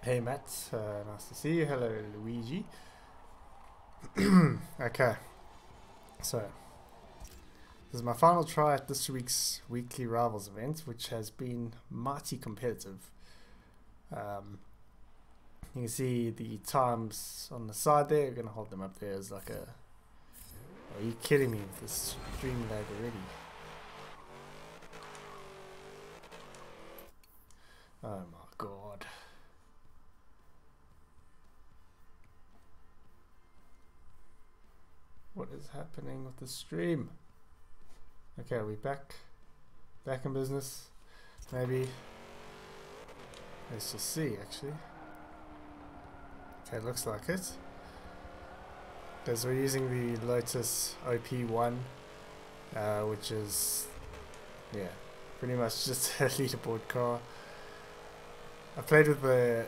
Hey Matt, nice to see you. Hello Luigi. Okay, so this is my final try at this week's weekly Rivals event, which has been mighty competitive. You can see the times on the side there. We're going to hold them up there as like a... Are you kidding me with this stream lag already? Oh my god. What is happening with the stream? Okay, are we back in business? Maybe. Let's just see actually. Okay, looks like it. Because we're using the Lotus OP1, which is, yeah, pretty much just a leaderboard car. I played with the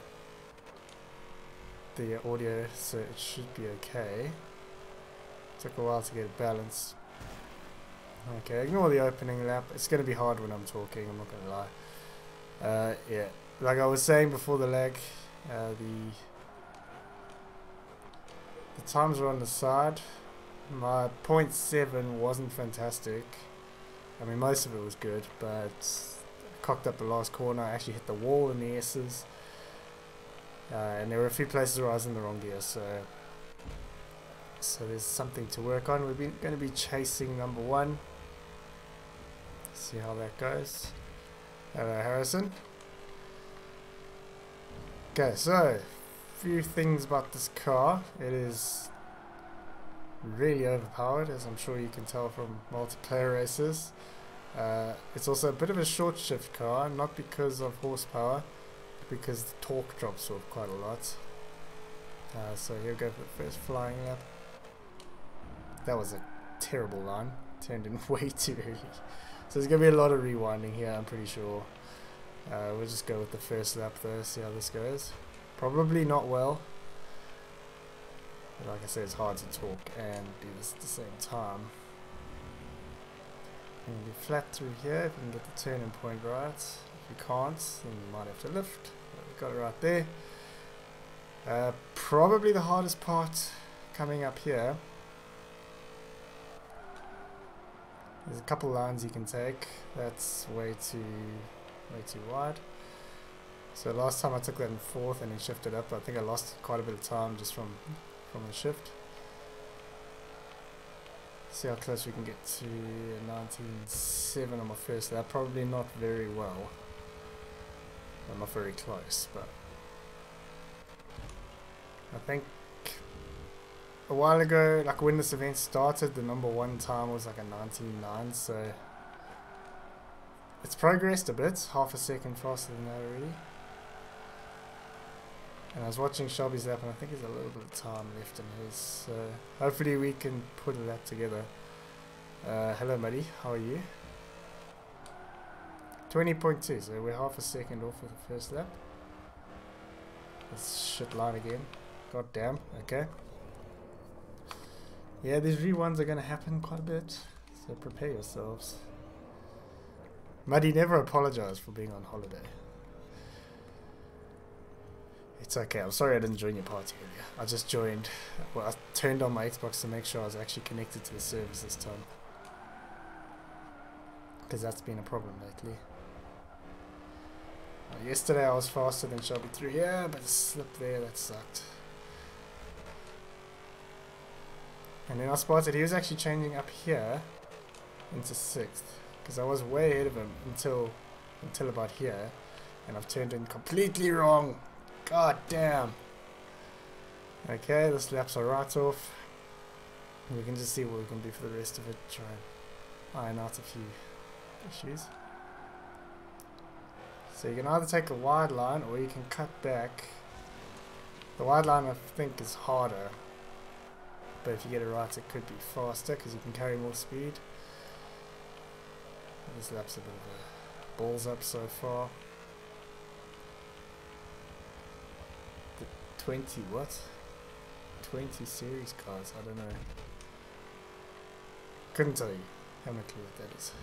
audio, so it should be okay. Took a while to get it balanced. Okay, ignore the opening lap. It's going to be hard when I'm talking, I'm not going to lie. Yeah, like I was saying before the lag, the times were on the side. My 0.7 wasn't fantastic. I mean, most of it was good, but I cocked up the last corner. I actually hit the wall in the S's. And there were a few places where I was in the wrong gear, so there's something to work on. We're going to be chasing number 1. See how that goes. Hello Harrison. Okay, so few things about this car. It is really overpowered, as I'm sure you can tell from multiplayer races. It's also a bit of a short shift car, not because of horsepower, but because the torque drops off quite a lot. So here we go for the first flying lap. That was a terrible line, turned in way too early. So there's going to be a lot of rewinding here, I'm pretty sure. We'll just go with the first lap though, see how this goes. Probably not well. But like I said, it's hard to talk and do this at the same time. I'm going to be flat through here if we can get the turning point right. If you can't, then you might have to lift. But we got it right there. Probably the hardest part coming up here. There's a couple lines you can take. That's way too wide. So last time I took that in 4th and then shifted up. I think I lost quite a bit of time just from the shift. See how close we can get to 19.7 on my first lap. Probably not very well. Well, not very close, but I think a while ago, like when this event started, the number 1 time was like a 19.9, so it's progressed a bit, half a second faster than that already. And I was watching Shelby's lap and I think there's a little bit of time left in his, so hopefully we can put a lap together. Hello Muddy, how are you? 20.2, so we're half a second off of the first lap. This shit line again. God damn, okay. Yeah, these rewinds are going to happen quite a bit, so prepare yourselves. Muddy, never apologize for being on holiday. It's okay, I'm sorry I didn't join your party earlier. I just joined, well, I turned on my Xbox to make sure I was actually connected to the servers this time. Because that's been a problem lately. Yesterday I was faster than Shelby through here, but a slip there, that sucked. And then I spotted he was actually changing up here into 6th. Because I was way ahead of him until about here. And I've turned in completely wrong. God damn. Okay, this lap's a right off. And we can just see what we can do for the rest of it. Try and iron out a few issues. So you can either take a wide line or you can cut back. The wide line I think is harder. But if you get it right it could be faster because you can carry more speed. This lap's a bit of a balls up so far. 20 what? 20 series cars, I don't know. Couldn't tell you. Haven't a clue what that is.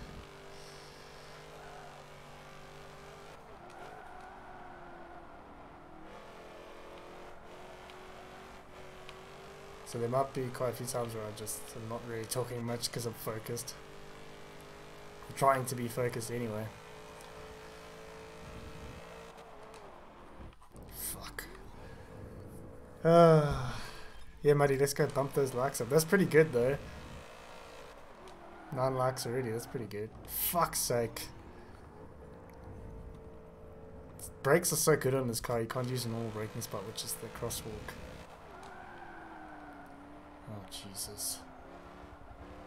So there might be quite a few times where I just am not really talking much because I'm focused. I'm trying to be focused anyway. Fuck. Yeah, Muddy, let's go bump those likes up. That's pretty good though. 9 likes already, that's pretty good. Fuck's sake. Brakes are so good on this car, you can't use a normal braking spot, which is the crosswalk. Oh, Jesus.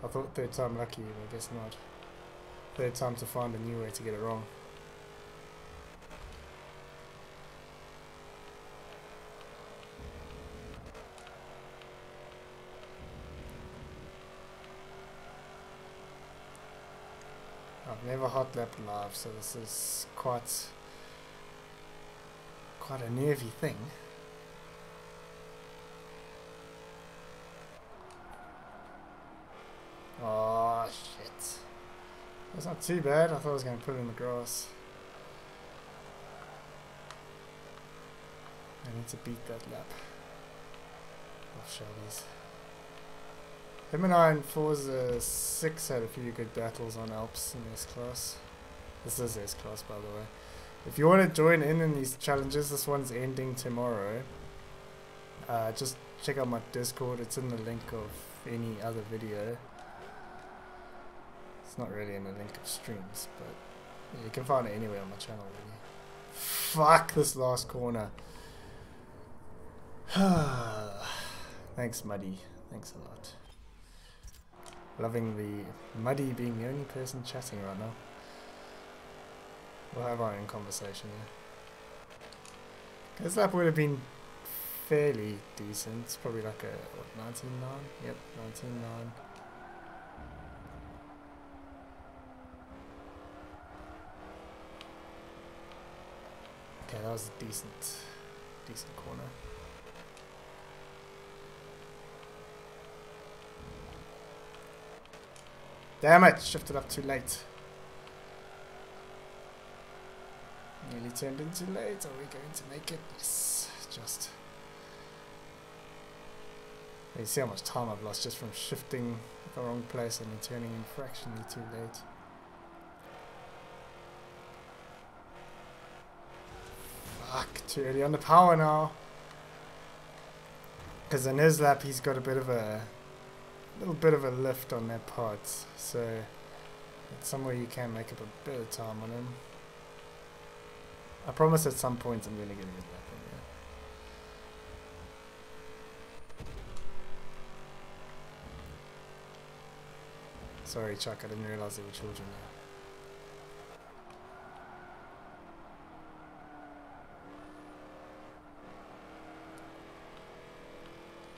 I thought third time lucky, but I guess not. Third time to find a new way to get it wrong. I've never hot lapped live, so this is quite a nervy thing. Oh shit. That's not too bad. I thought I was going to put it in the grass. I need to beat that lap. Off Shelby's. Him and I in Forza 6 had a few good battles on Alps in this class. This is S class, by the way. If you want to join in these challenges, this one's ending tomorrow. Just check out my Discord. It's in the link of any other video. It's not really in the link of streams, but yeah, you can find it anywhere on my channel really. Fuck this last corner. Thanks, Muddy. Thanks a lot. Loving the Muddy being the only person chatting right now. We'll have our own conversation here. This lap would have been fairly decent. It's probably like a, what, 19.9? Yep, 19.9. Okay, that was a decent corner. Damn it! Shifted up too late. Nearly turned in too late. Are we going to make it? Yes, just. You see how much time I've lost just from shifting the wrong place and then turning in fractionally too late. Fuck, too early on the power now. Because in his lap he's got a little bit of a lift on that part, so it's somewhere you can make up a bit of time on him. I promise at some point I'm going to get a good lap in here. Sorry Chuck, I didn't realise they were children there.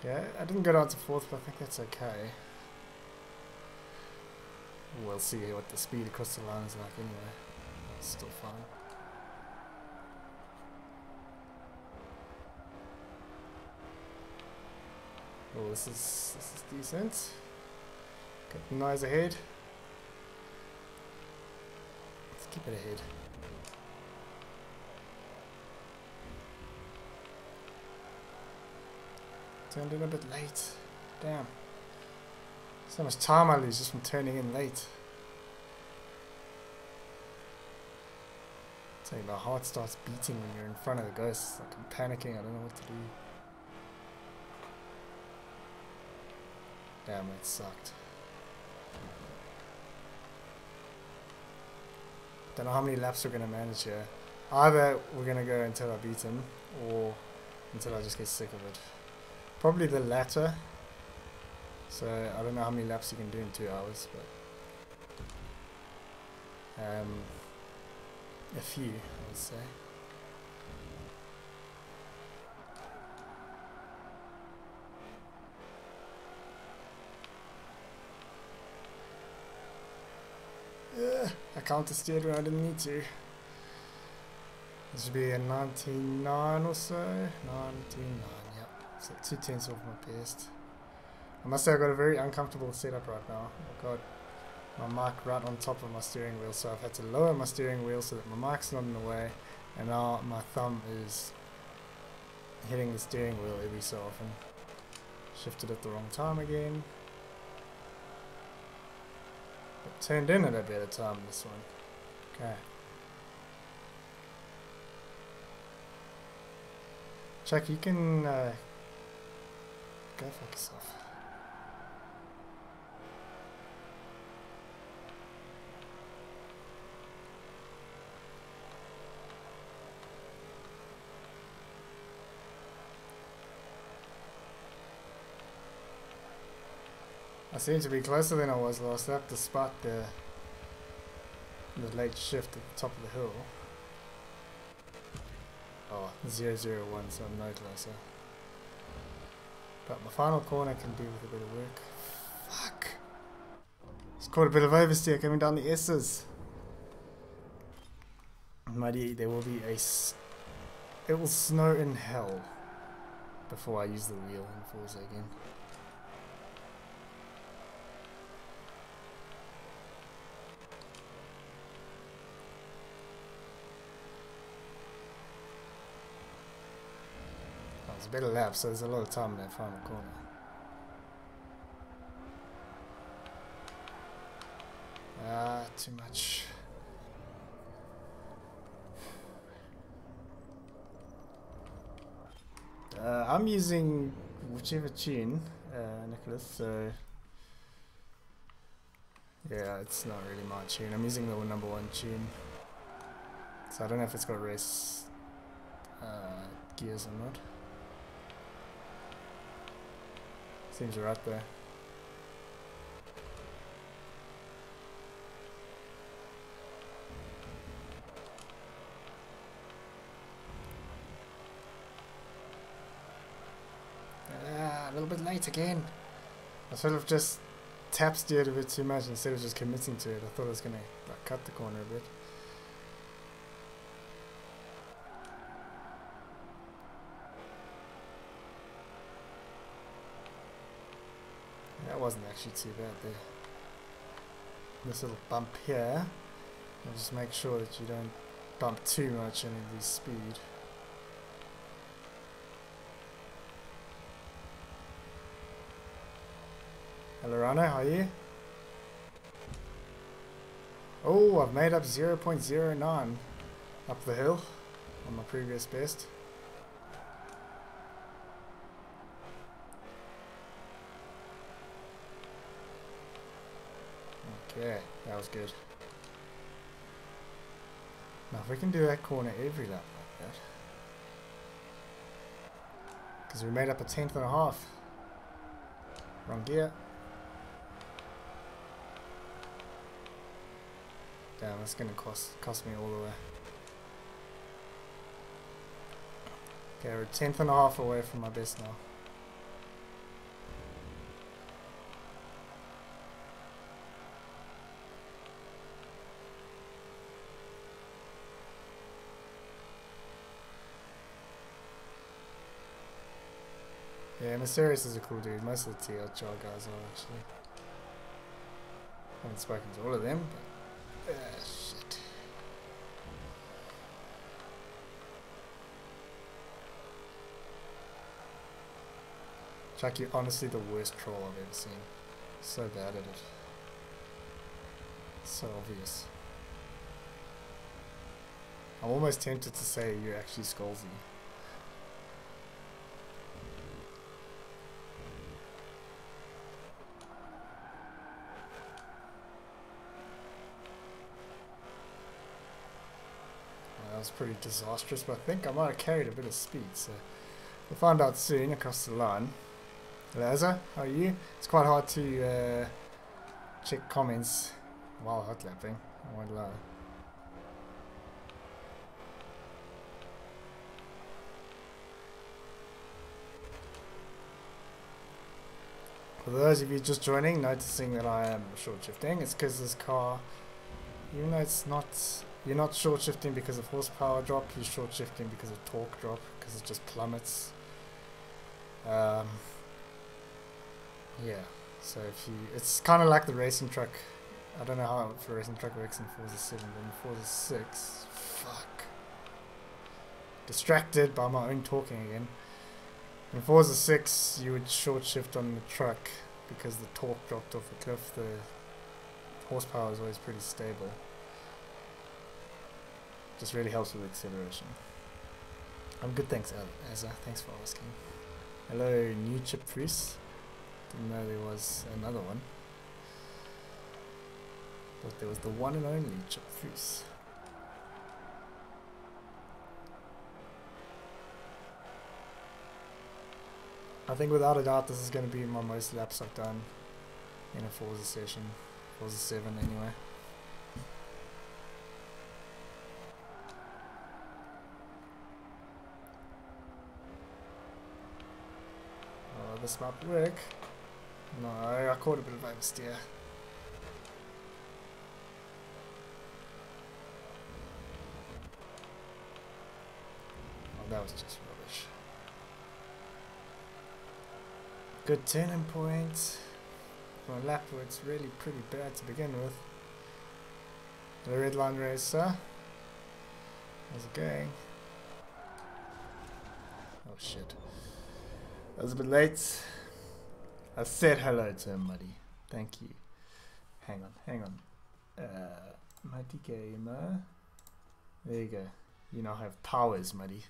Yeah, I didn't go down to 4th, but I think that's okay. We'll see what the speed across the line is like anyway. It's still fine. Oh, this is decent. Got the nose ahead. Let's keep it ahead. Turned in a bit late. Damn. So much time I lose just from turning in late. Tell you, my heart starts beating when you're in front of the ghost. It's like I'm panicking, I don't know what to do. Damn, it sucked. Don't know how many laps we're going to manage here. Either we're going to go until I beat him, or until I just get sick of it. Probably the latter. So I don't know how many laps you can do in 2 hours, but a few, I would say. I counter-steered when I didn't need to. This should be a 99 or so. 99, yep. So 2/10 off my best. I must say I've got a very uncomfortable setup right now. I've got my mic right on top of my steering wheel, so I've had to lower my steering wheel so that my mic's not in the way, and now my thumb is hitting the steering wheel every so often. Shifted at the wrong time again. But turned in at a better time this one. Okay. Chuck, you can go fuck yourself. I seem to be closer than I was last lap, despite the late shift at the top of the hill. Oh, 001, so I'm no closer. But my final corner can do with a bit of work. Fuck! It's caught a bit of oversteer coming down the S's. Muddy, there will be it will snow in hell before I use the wheel in Forza again. It's a better lap, so there's a lot of time in that final corner. Too much. I'm using whichever tune, Nicholas, so yeah, it's not really my tune. I'm using the number 1 tune, so I don't know if it's got race gears or not. Seems right there. A little bit late again. I sort of just tap steered a bit too much instead of just committing to it. I thought I was gonna like, cut the corner a bit. That wasn't actually too bad there. This little bump here, and just make sure that you don't bump too much and lose speed. Hello Rano, how are you? Oh, I've made up 0.09 up the hill on my previous best. Okay, that was good. Now if we can do that corner every lap like that, because we made up a 10th and a half. Wrong gear. Damn, that's gonna cost me all the way. Okay, we're a 10th and a half away from my best now. Yeah, Mysterious is a cool dude. Most of the TLR guys are actually. I haven't spoken to all of them, but shit. Chuck, you're honestly the worst troll I've ever seen. So bad at it. So obvious. I'm almost tempted to say you're actually Scalzi. That was pretty disastrous, but I think I might have carried a bit of speed, so we'll find out soon across the line. Laza, how are you? It's quite hard to check comments while hot lapping, I won't lie. For those of you just joining, noticing that I am short shifting, it's because this car, even though it's not, you're not short shifting because of horsepower drop, you're short shifting because of torque drop, because it just plummets. Yeah, so if you, it's kind of like the racing truck. I don't know how the racing truck works in Forza 7, but in Forza 6, fuck. Distracted by my own talking again. In Forza 6, you would short shift on the truck because the torque dropped off a cliff. The horsepower is always pretty stable. Just really helps with acceleration. I'm good, thanks, Azza. Thanks for asking. Hello, new chip freeze. Didn't know there was another one. Thought there was the one and only chip freeze. I think without a doubt this is going to be my most laps I've done in a Forza session. Forza 7 anyway. Oh, this might work. No, I caught a bit of oversteer. Oh, that was just rubbish. Good turning point. For a lap where it's really pretty bad to begin with. The red line racer. How's it going? Oh shit. I was a bit late. I said hello to him, Muddy. Thank you. Hang on. Muddy Gamer. There you go. You now have powers, Muddy.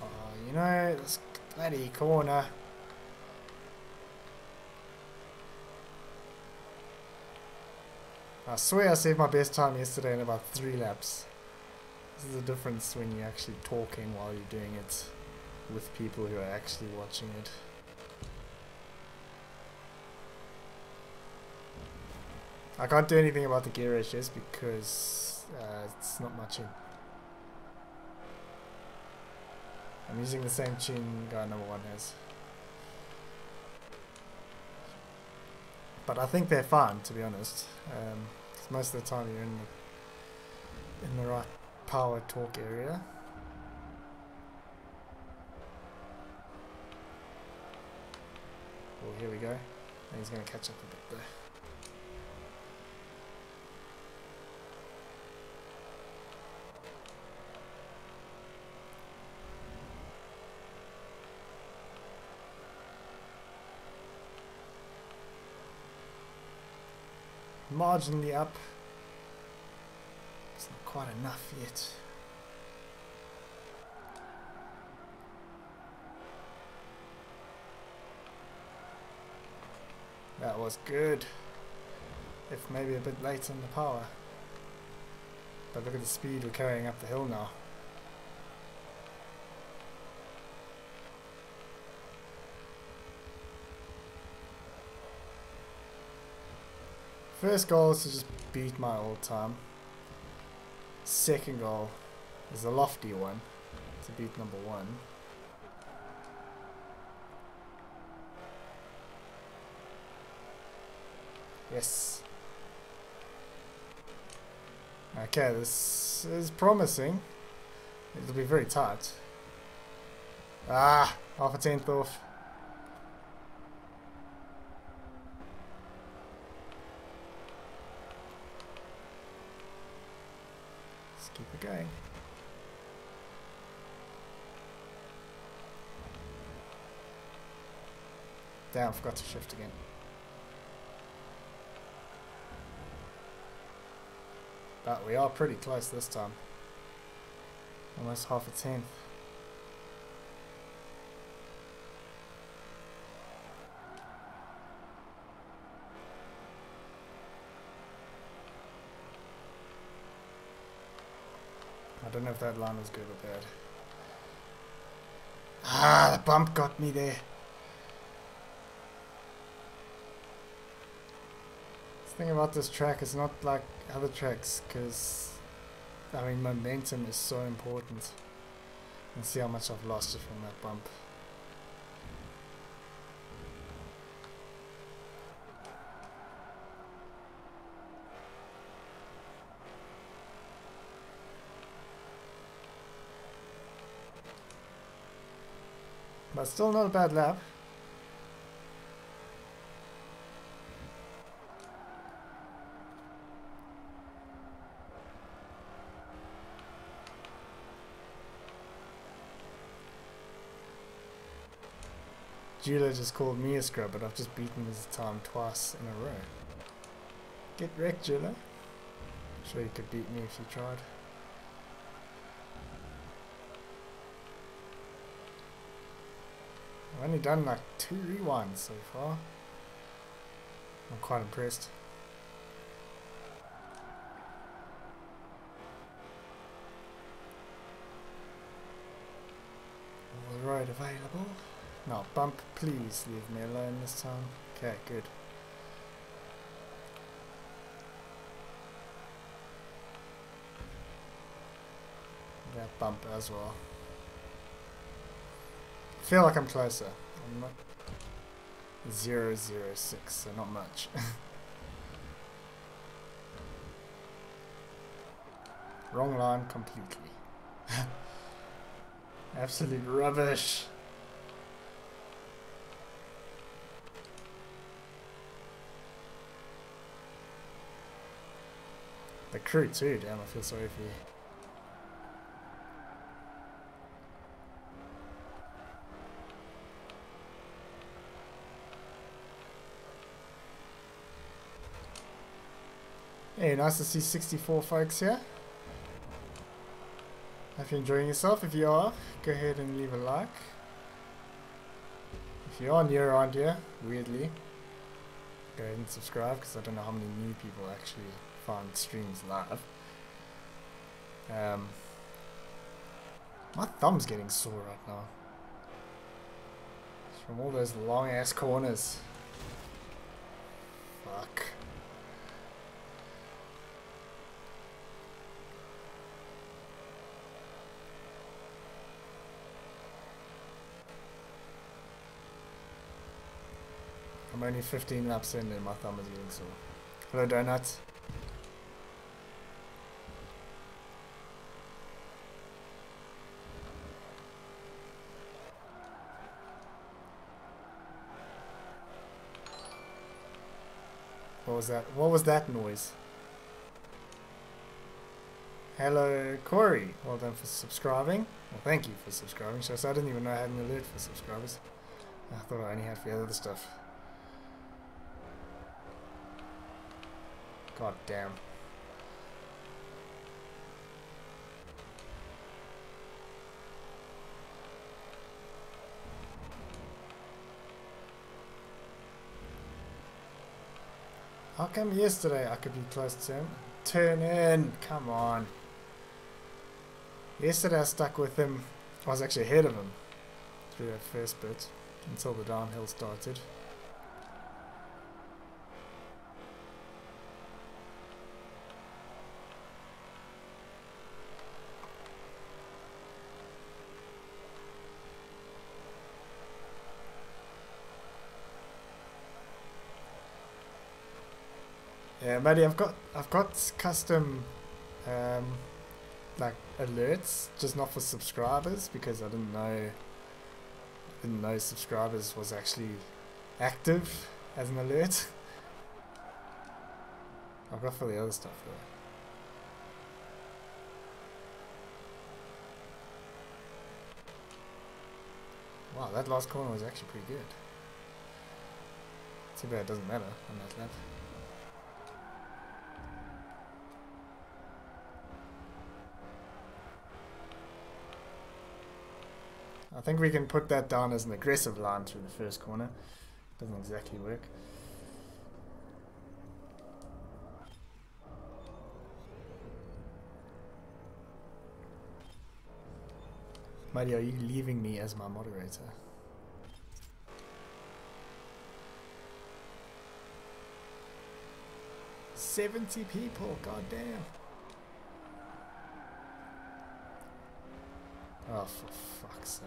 Oh, you know, this bloody corner. I swear I saved my best time yesterday in about 3 laps. This is the difference when you're actually talking while you're doing it with people who are actually watching it. I can't do anything about the gear ratios because it's not much in. I'm using the same tune guy number 1 has. But I think they're fine, to be honest. 'Cause most of the time you're in the right power torque area. Oh, here we go. And he's going to catch up a bit there. Marginally up. It's not quite enough yet. That was good. If maybe a bit late on the power. But look at the speed we're carrying up the hill now. First goal is to just beat my old time. Second goal is a lofty one, to beat number 1. Yes. Okay, this is promising. It'll be very tight. Ah, half a tenth off. Keep it going. Damn, I forgot to shift again. But we are pretty close this time. Almost half a tenth. I don't know if that line was good or bad. Ah, the bump got me there. The thing about this track is not like other tracks, because I mean momentum is so important. And see how much I've lost just from that bump. But still not a bad lap. Jula just called me a scrub, but I've just beaten his time twice in a row. Get wrecked, Jula. I'm sure you could beat me if you tried. I've only done like 2 rewinds so far. I'm quite impressed. All the road available. No, bump, please leave me alone this time. Okay, good. That bump as well. I feel like I'm closer. I'm not 006, so not much. Wrong line completely. Absolute rubbish. The crew too, damn, I feel sorry for you. Hey, nice to see 64 folks here. Hope you're enjoying yourself. If you are, go ahead and leave a like. If you are new around here, weirdly, go ahead and subscribe, because I don't know how many new people actually find streams live. My thumb's getting sore right now. It's from all those long ass corners. Fuck. I'm only 15 laps in and my thumb is getting sore. Hello, Donut. What was that? What was that noise? Hello, Corey. Well done for subscribing. Well, thank you for subscribing. So I didn't even know I had an alert for subscribers. I thought I only had for the other stuff. God damn. How come yesterday I could be close to him? Turn in! Come on. Yesterday I stuck with him. I was actually ahead of him through that first bit until the downhill started. Yeah, buddy, I've got custom like alerts, just not for subscribers, because I didn't know subscribers was actually active as an alert. I've got for the other stuff though. Wow, that last corner was actually pretty good. Too bad it doesn't matter on that lap. I think we can put that down as an aggressive line through the first corner. Doesn't exactly work. Buddy, are you leaving me as my moderator? $70 people, goddamn. Oh, for fuck's sake.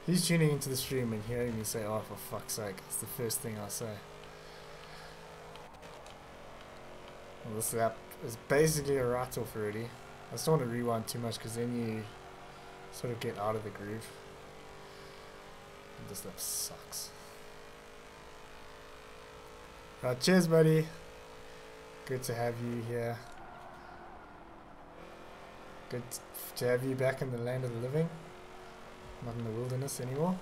He's tuning into the stream and hearing me say, oh, for fuck's sake. It's the first thing I say. Well, this lap is basically a write-off already. I just don't want to rewind too much because then you sort of get out of the groove. And this lap sucks. Right, cheers, buddy. Good to have you here. Good to have you back in the land of the living. Not in the wilderness anymore.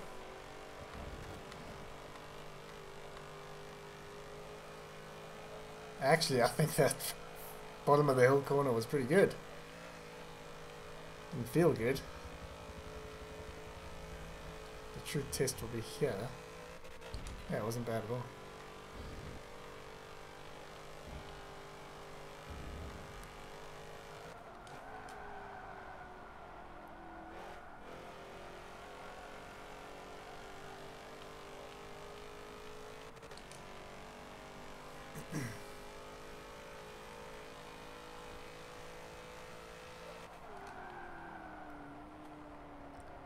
Actually, I think that bottom of the hill corner was pretty good. Didn't feel good. The true test will be here. Yeah, it wasn't bad at all.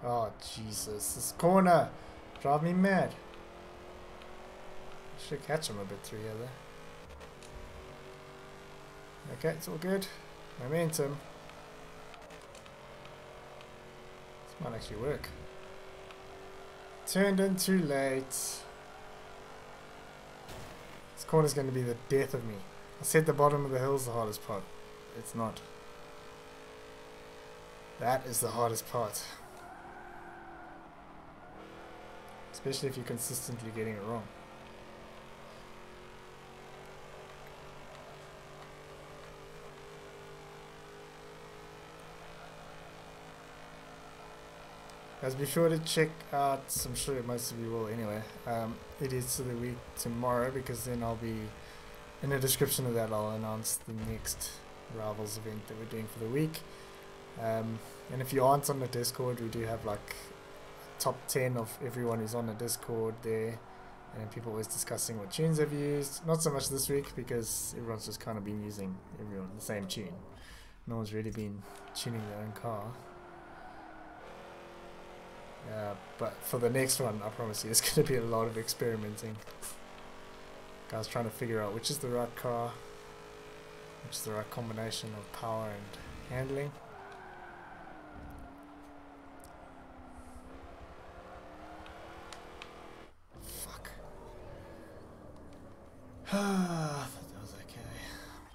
Oh, Jesus. This corner! Drive me mad. Should catch him a bit through here, though. Okay, it's all good. Momentum. This might actually work. Turned in too late. This corner's going to be the death of me. I said the bottom of the hill's the hardest part. It's not. That is the hardest part. Especially if you're consistently getting it wrong. Guys, be sure to check out, I'm sure most of you will anyway, it is to the week tomorrow, because then I'll be, in the description of that I'll announce the next Rivals event that we're doing for the week. And if you aren't on the Discord, we do have like top 10 of everyone who's on the Discord there, and people always discussing what tunes they've used. Not so much this week because everyone's just kind of been using the same tune. No one's really been tuning their own car. But for the next one, I promise you, there's going to be a lot of experimenting. Guys trying to figure out which is the right car, which is the right combination of power and handling. I thought that was okay,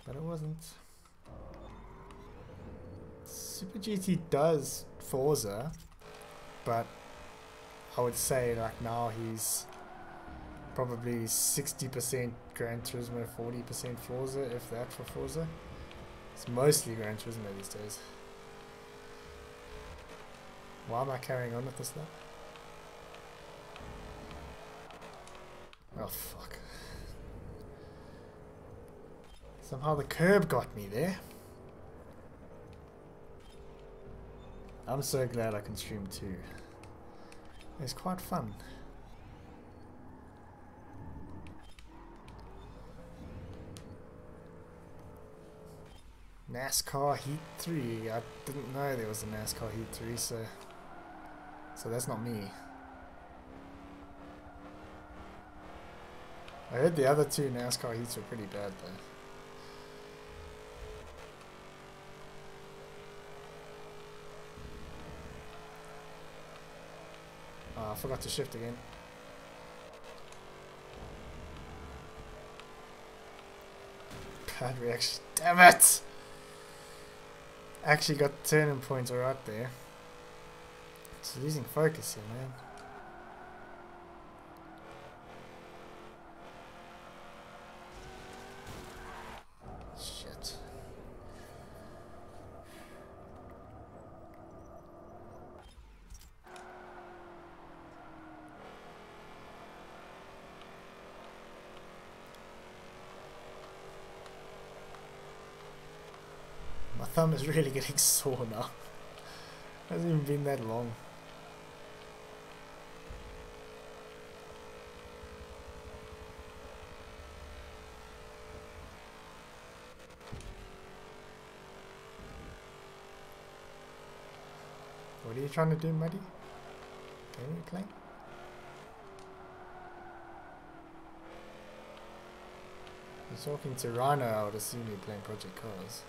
but it wasn't. Super GT does Forza, but I would say like now he's probably 60% Gran Turismo, 40% Forza, if that for Forza. It's mostly Gran Turismo these days. Why am I carrying on with this now? Oh fuck. Somehow the curb got me there. I'm so glad I can stream too. It's quite fun. NASCAR Heat 3. I didn't know there was a NASCAR Heat 3, so that's not me. I heard the other two NASCAR Heats were pretty bad though. Oh, I forgot to shift again. Bad reaction. Damn it! Actually got the turning points right there. It's losing focus here, man. Shit. My thumb is really getting sore now. It hasn't even been that long. What are you trying to do, Muddy? Can you play? You're talking to Rhino, I would assume you're playing Project Cars.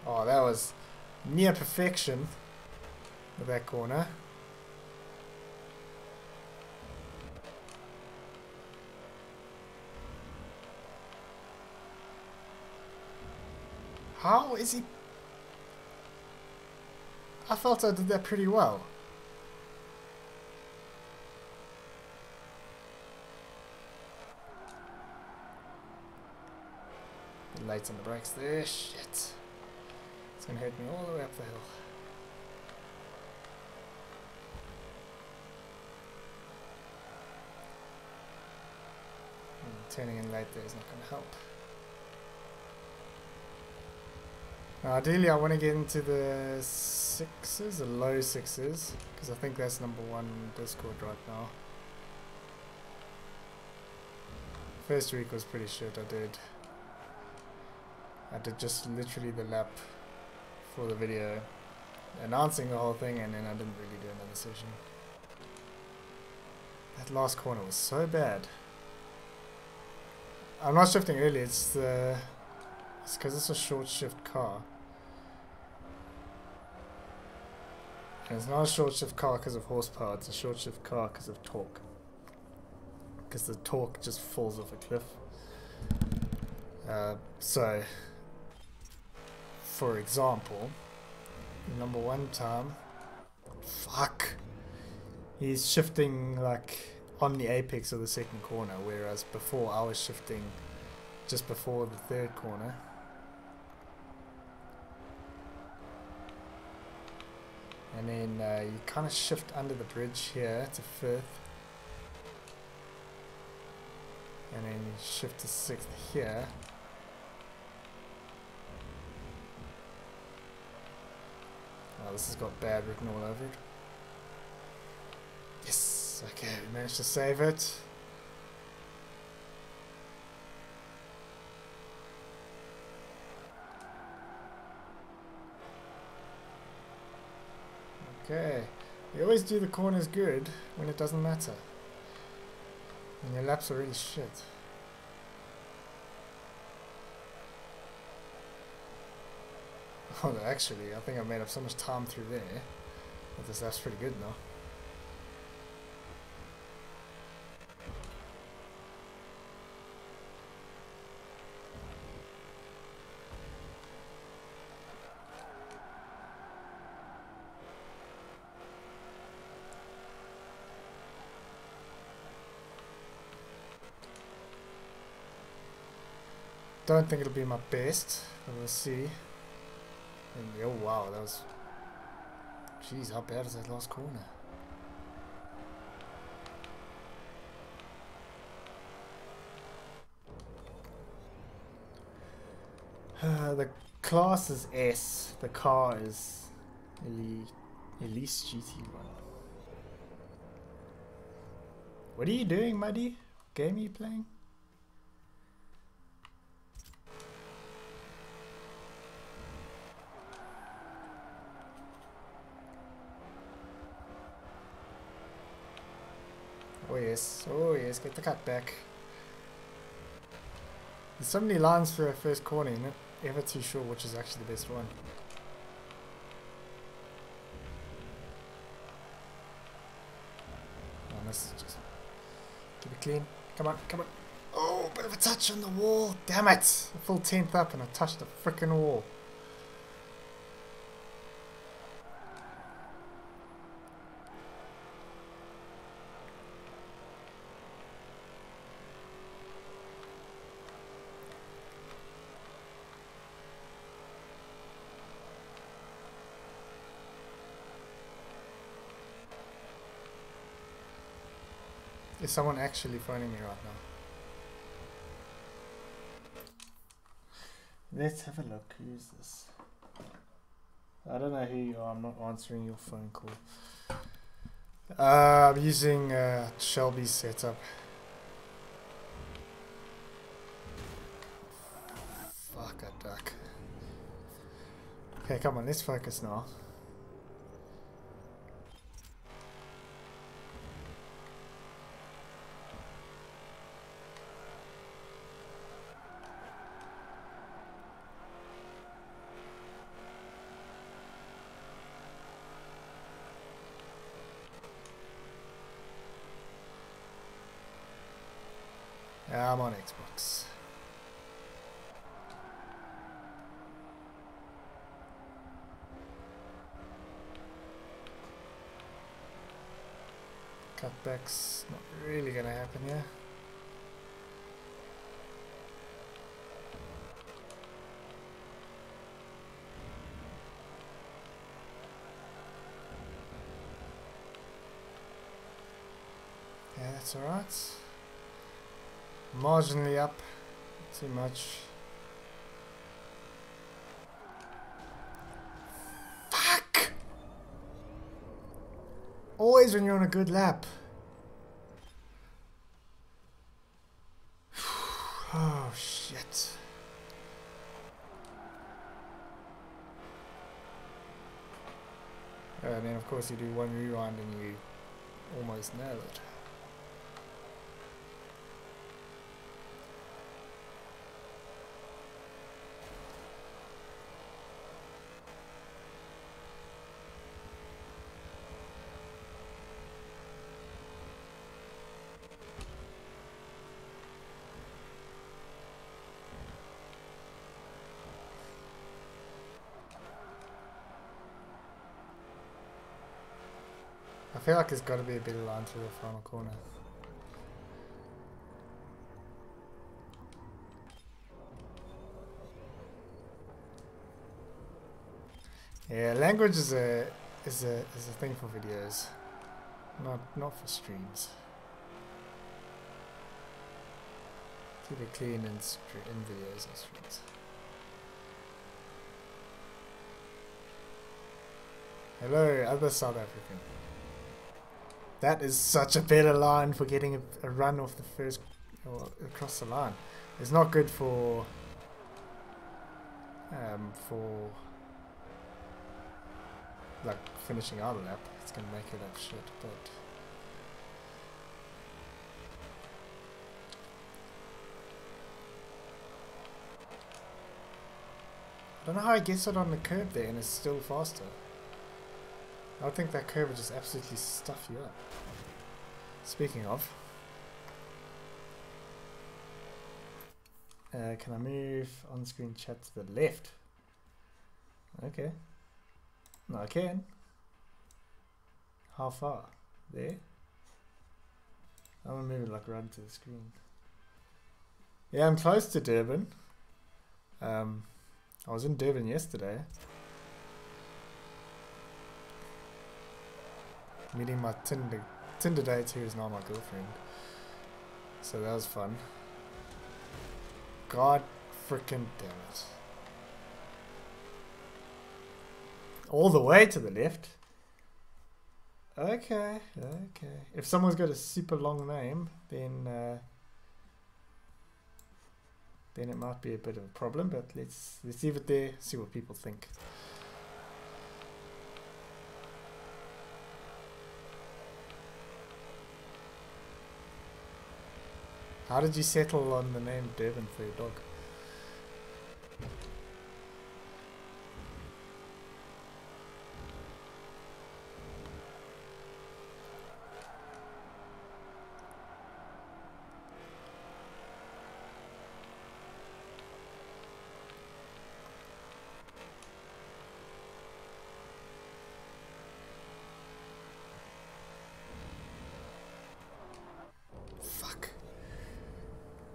Oh, that was near perfection with that corner. How is he? I felt I did that pretty well. Late on the brakes there. Shit. It's gonna hurt me all the way up the hill. Turning in late there is not gonna help. Now, ideally, I want to get into the 6s, the low 6s, because I think that's number 1 Discord right now. First week was pretty shit. I did just literally the lap for the video, announcing the whole thing, and then I didn't really do another session. That last corner was so bad. I'm not shifting early, it's because it's a short shift car. And it's not a short shift car because of horsepower, it's a short shift car because of torque. Because the torque just falls off a cliff. So, for example, number 1 time, fuck, he's shifting like on the apex of the second corner, whereas before I was shifting just before the third corner. And then you kind of shift under the bridge here to 5th. And then you shift to 6th here. Oh, this has got bad written all over it. Yes! Okay, we managed to save it. Okay. You always do the corners good when it doesn't matter. And your laps are really shit. Oh, actually, I think I made up so much time through there that this lap's pretty good now. Don't think it'll be my best, but we'll see. And, oh wow, that was... Jeez, how bad is that last corner? The class is S, the car is Elise GT1. What are you doing, Muddy? Game are you playing? Oh yes, get the cut back. There's so many lines for a first corner, you're not ever too sure which is actually the best one. Oh, this is just... Keep it clean. Come on, come on. Oh, bit of a touch on the wall. Damn it! A full 10th up and I touched the frickin' wall. Is someone actually phoning me right now? Let's have a look. Who's this? I don't know who you are. I'm not answering your phone call. I'm using Shelby's setup. Fuck a duck. Okay, come on. Let's focus now. I'm on Xbox. Cutback's not really gonna happen here. Yeah, that's alright. Marginally up, not too much. Fuck! Always when you're on a good lap. Oh shit. And then of course you do one rewind and you almost nail it. I feel like there's got to be a better line through the final corner. Yeah, language is a thing for videos, not for streams. Keep it clean in videos and streams. Hello, other South African. That is such a better line for getting a run off the first or across the line. It's not good for like finishing out a lap. It's gonna make it up shit, but I don't know how he gets it on the curb there and it's still faster. I think that curve would just absolutely stuff you up. Speaking of, can I move on-screen chat to the left? Okay. No, I can. How far? There? I'm gonna move it like right to the screen. Yeah, I'm close to Durban. I was in Durban yesterday. Meeting my Tinder date who is now my girlfriend. So that was fun. God freaking damn it. All the way to the left? Okay, okay. If someone's got a super long name, then it might be a bit of a problem, but let's leave it there, see what people think. How did you settle on the name Durban for your dog?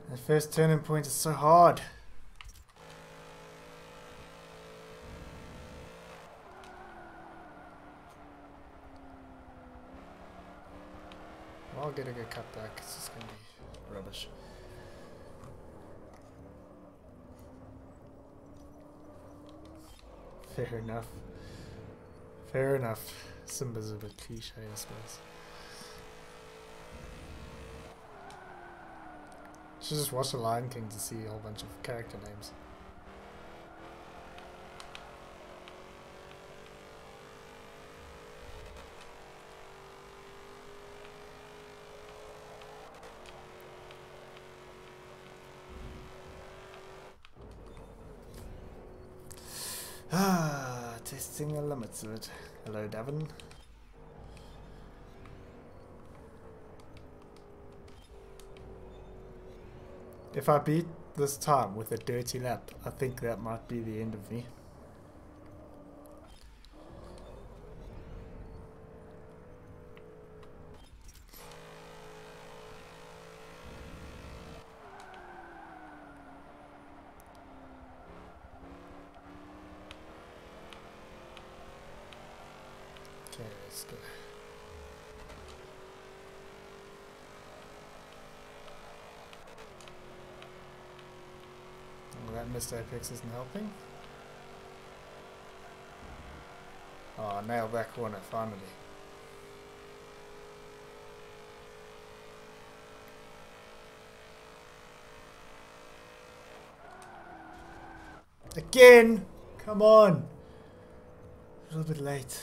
The first turning point is so hard. I'll get a good cut back. It's just gonna be rubbish. Fair enough. Fair enough. Simba's a bit cliche, I suppose. Should just watch The Lion King to see a whole bunch of character names. Testing the limits of it. Hello, Davin. If I beat this time with a dirty lap, I think that might be the end of me. Let's go. Oh, that missed apex isn't helping. Oh, I nailed that corner finally. Again! Come on! A little bit late.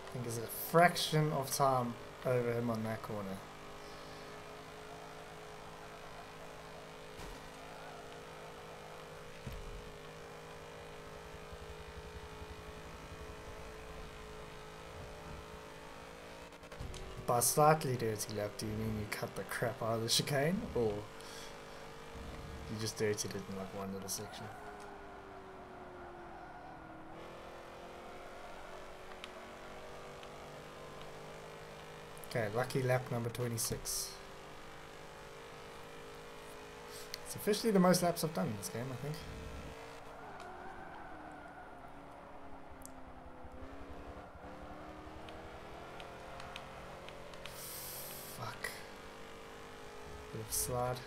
I think there's a fraction of time over him on that corner. By slightly dirty lap, do you mean you cut the crap out of the chicane, or you just dirtied it in like one little section? Okay, lucky lap number 26. It's officially the most laps I've done in this game, I think. Fuck. Bit of slide.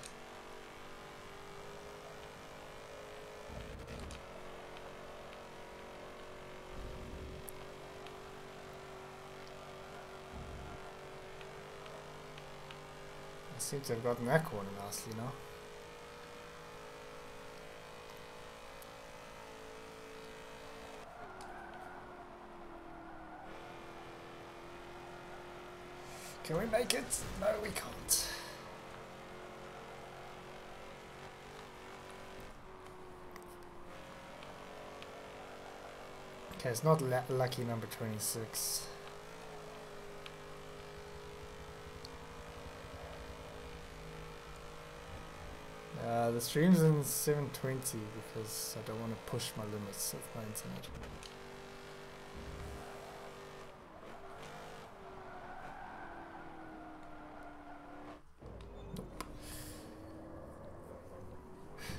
I seem to have gotten that corner nicely now. Can we make it? No, we can't. Okay, it's not lucky number 26. The stream's in 720 because I don't want to push my limits of my internet.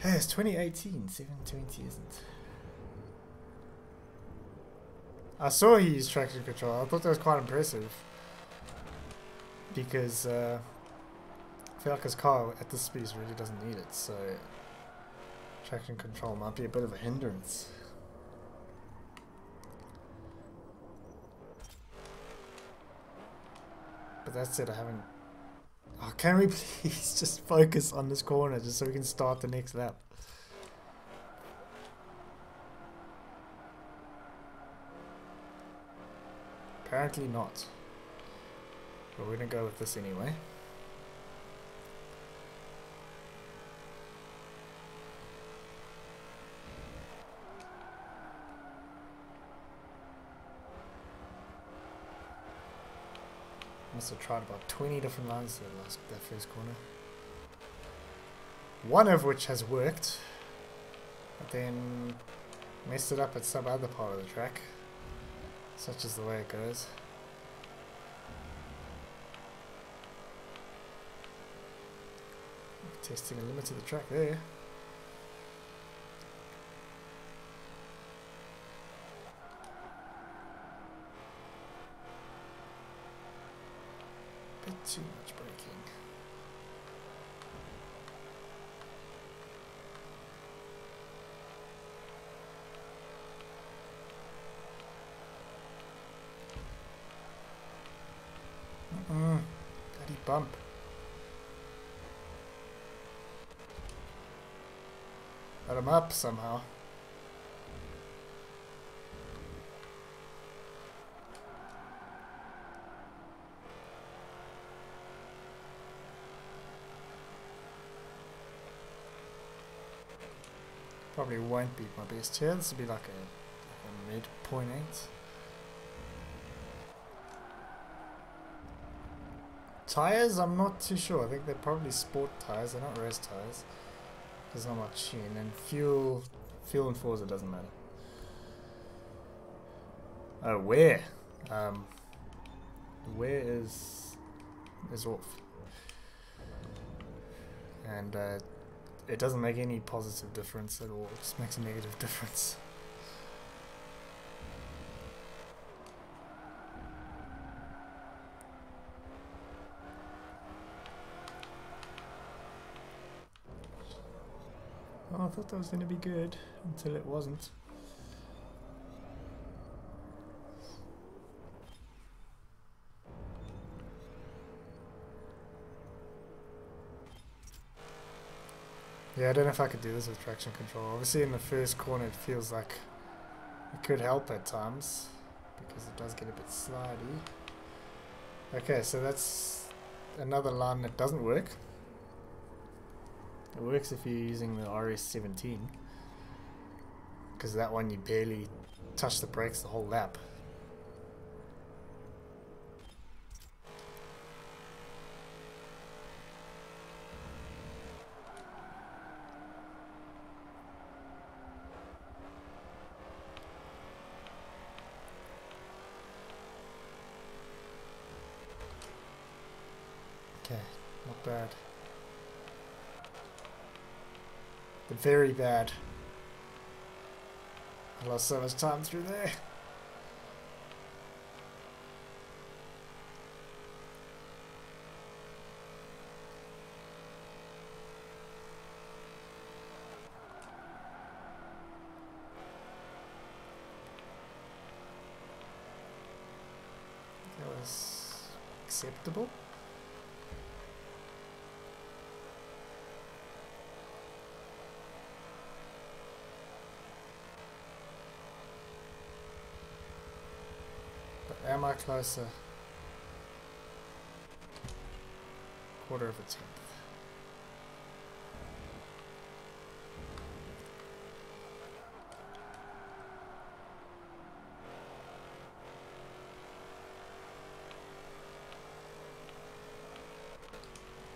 Hey, it's 2018, 720 isn't. I saw he used traction control. I thought that was quite impressive. Because I feel like his car at this speed really doesn't need it, so traction control might be a bit of a hindrance. But that's it, I haven't... Oh, can we please just focus on this corner just so we can start the next lap? Apparently not. But we're gonna go with this anyway. Must have tried about 20 different lines there that first corner. One of which has worked, but then messed it up at some other part of the track. Such is the way it goes. Testing a limit to the track there. Bit too much braking. Bloody bump. Let him up somehow. Probably won't beat my best here. This will be like a mid 0.8. Tires, I'm not too sure. I think they're probably sport tires. They're not race tires. There's not much in, and fuel in Forza doesn't matter. Oh, wear is off. and it doesn't make any positive difference at all. It just makes a negative difference. Oh, I thought that was going to be good until it wasn't. Yeah, I don't know if I could do this with traction control. Obviously in the first corner it feels like it could help at times, because it does get a bit slidey. Okay, so that's another line that doesn't work. It works if you're using the RS17, because that one you barely touch the brakes the whole lap. Okay, not bad. But very bad. I lost so much time through there. That was acceptable. Am I closer? Quarter of a tenth.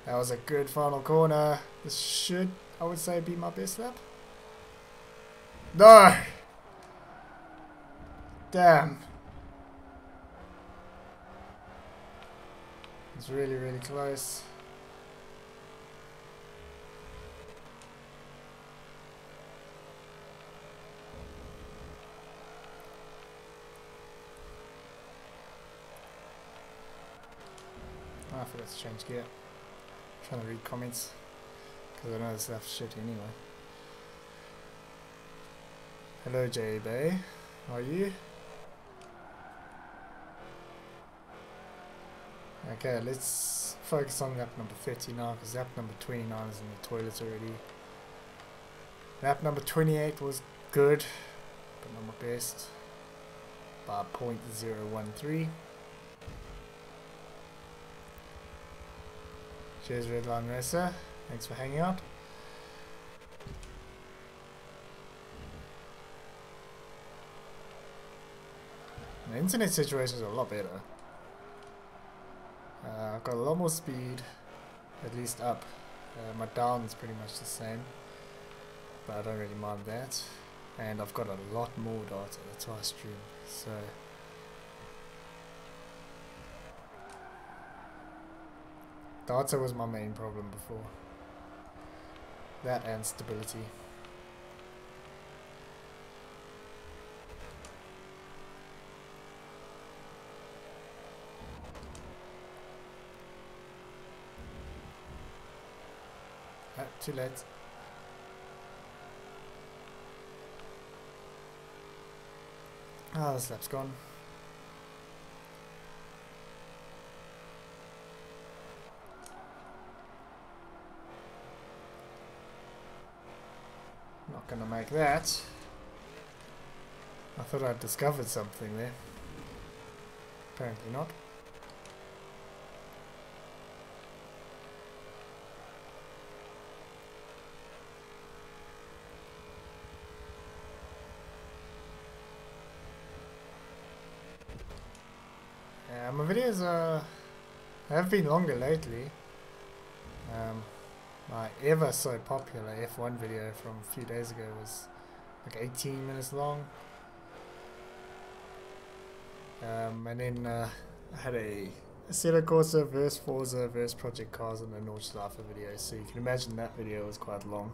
That was a good final corner. This should, I would say, be my best lap. No! Damn. It's really, really close. Oh, I forgot to change gear. I'm trying to read comments, because I know this left shit anyway. Hello J-Bay, how are you? Okay, let's focus on lap number 30 now, because lap number 29 is in the toilet already. Lap number 28 was good, but not my best, by 0.013. Cheers Redline Racer, thanks for hanging out. The internet situations are a lot better. I've got a lot more speed, at least up. My down is pretty much the same, but I don't really mind that. And I've got a lot more data, that's why I stream. So data was my main problem before. That and stability. Too late. Ah, this lap's gone. Not gonna make that. I thought I'd discovered something there. Apparently not. Yeah, my videos have been longer lately. My ever so popular F1 video from a few days ago was like 18 minutes long. And then I had a Assetto Corsa versus Forza versus Project Cars on the North Alpha video, so you can imagine that video was quite long.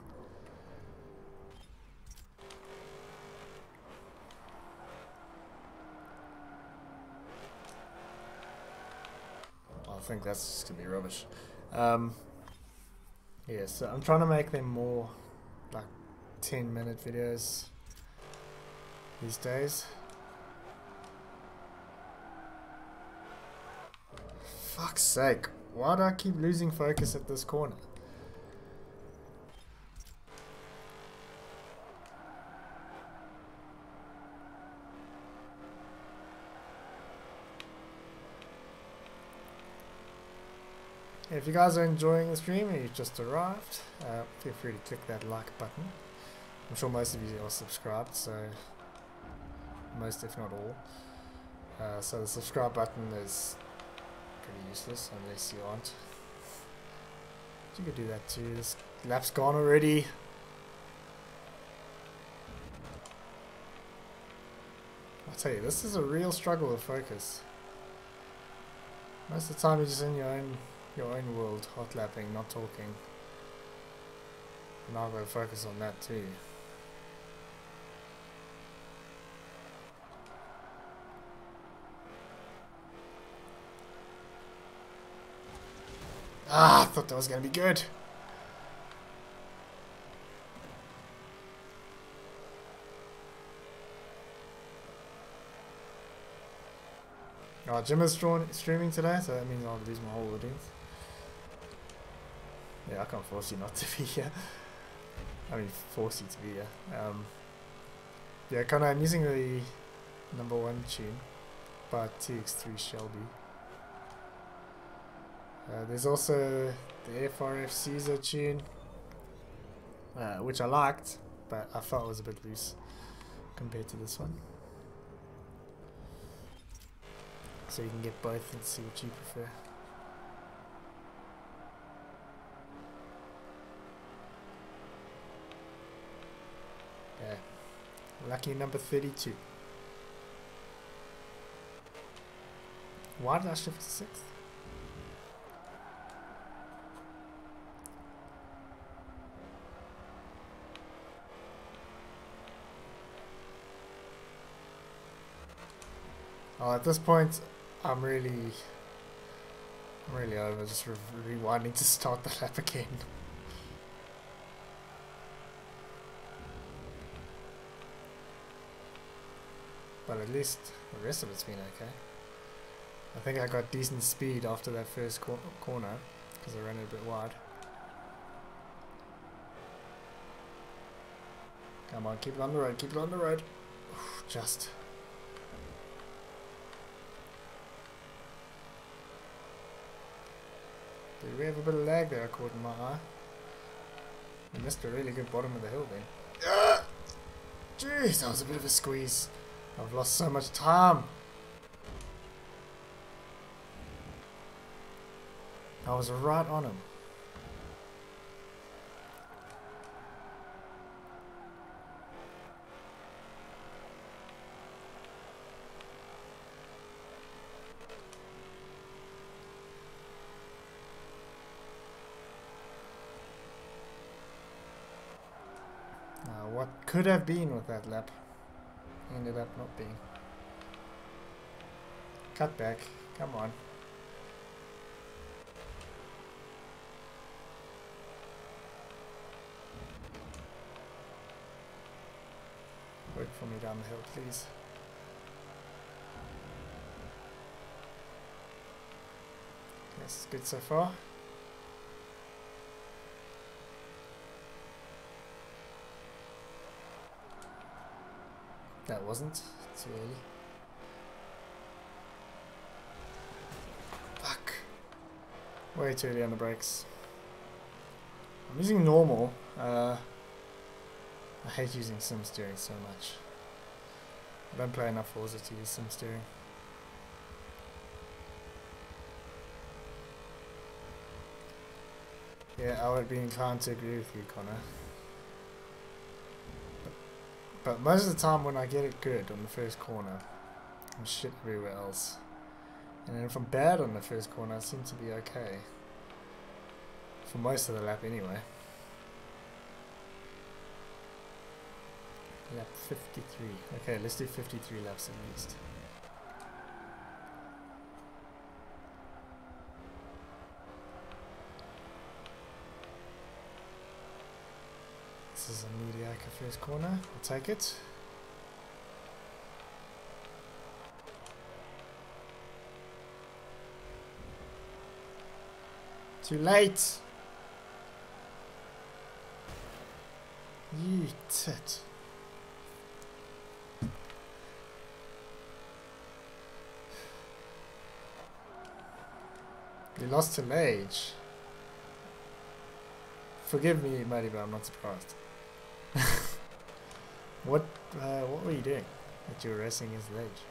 I think that's just gonna be rubbish. Yeah, so I'm trying to make them more like 10-minute videos these days. Fuck's sake, why do I keep losing focus at this corner? If you guys are enjoying the stream and you've just arrived, feel free to click that like button. I'm sure most of you are subscribed, so most if not all. So the subscribe button is pretty useless unless you aren't. You could do that too. This lap's gone already. I'll tell you, this is a real struggle with focus. Most of the time you're just in your own world, hot lapping, not talking. And I've got to focus on that too. Ah, I thought that was going to be good. Oh, Jim is streaming today, so that means I'll lose my whole audience. Yeah, I can't force you not to be here. I mean, force you to be here. Yeah, Connor, I'm using the #1 tune by TX3 Shelby. There's also the FRF Caesar tune, which I liked, but I felt was a bit loose compared to this one. So you can get both and see what you prefer. Yeah, lucky number 32. Why did I shift to 6th? Oh, at this point, I'm really over just rewinding to start the lap again. But at least the rest of it's been okay. I think I got decent speed after that first corner because I ran it a bit wide. Come on, keep it on the road, keep it on the road. Oof, just. Did we have a bit of lag there, caught in my eye? We missed a really good bottom of the hill then. Jeez, that was a bit of a squeeze. I've lost so much time. I was right on him. What could have been with that lap ended up not being. Cut back, come on. Work for me down the hill, please. That's good so far. That wasn't too early. Fuck. Way too early on the brakes. I'm using normal. I hate using sim steering so much. I don't play enough Forza to use sim steering. Yeah, I would be inclined to agree with you, Connor. But most of the time when I get it good on the first corner, I'm shit everywhere else. And then if I'm bad on the first corner, I seem to be okay. For most of the lap anyway. Lap 53. Okay, let's do 53 laps at least. This is a mediocre first corner. I'll take it. Too late! You tit. You lost to Mage. Forgive me, Matty, but I'm not surprised. What were you doing that you were racing against Mage?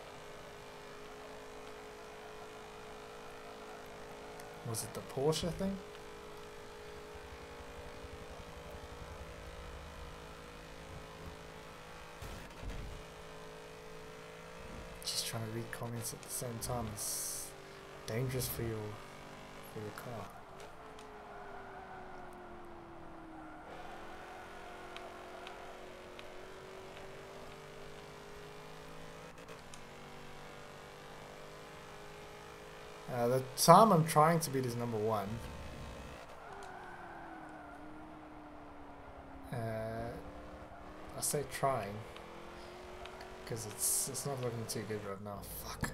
Was it the Porsche thing? Just trying to read comments at the same time is dangerous for your car. The time I'm trying to beat is number 1. I say trying because it's not looking too good right now. Fuck.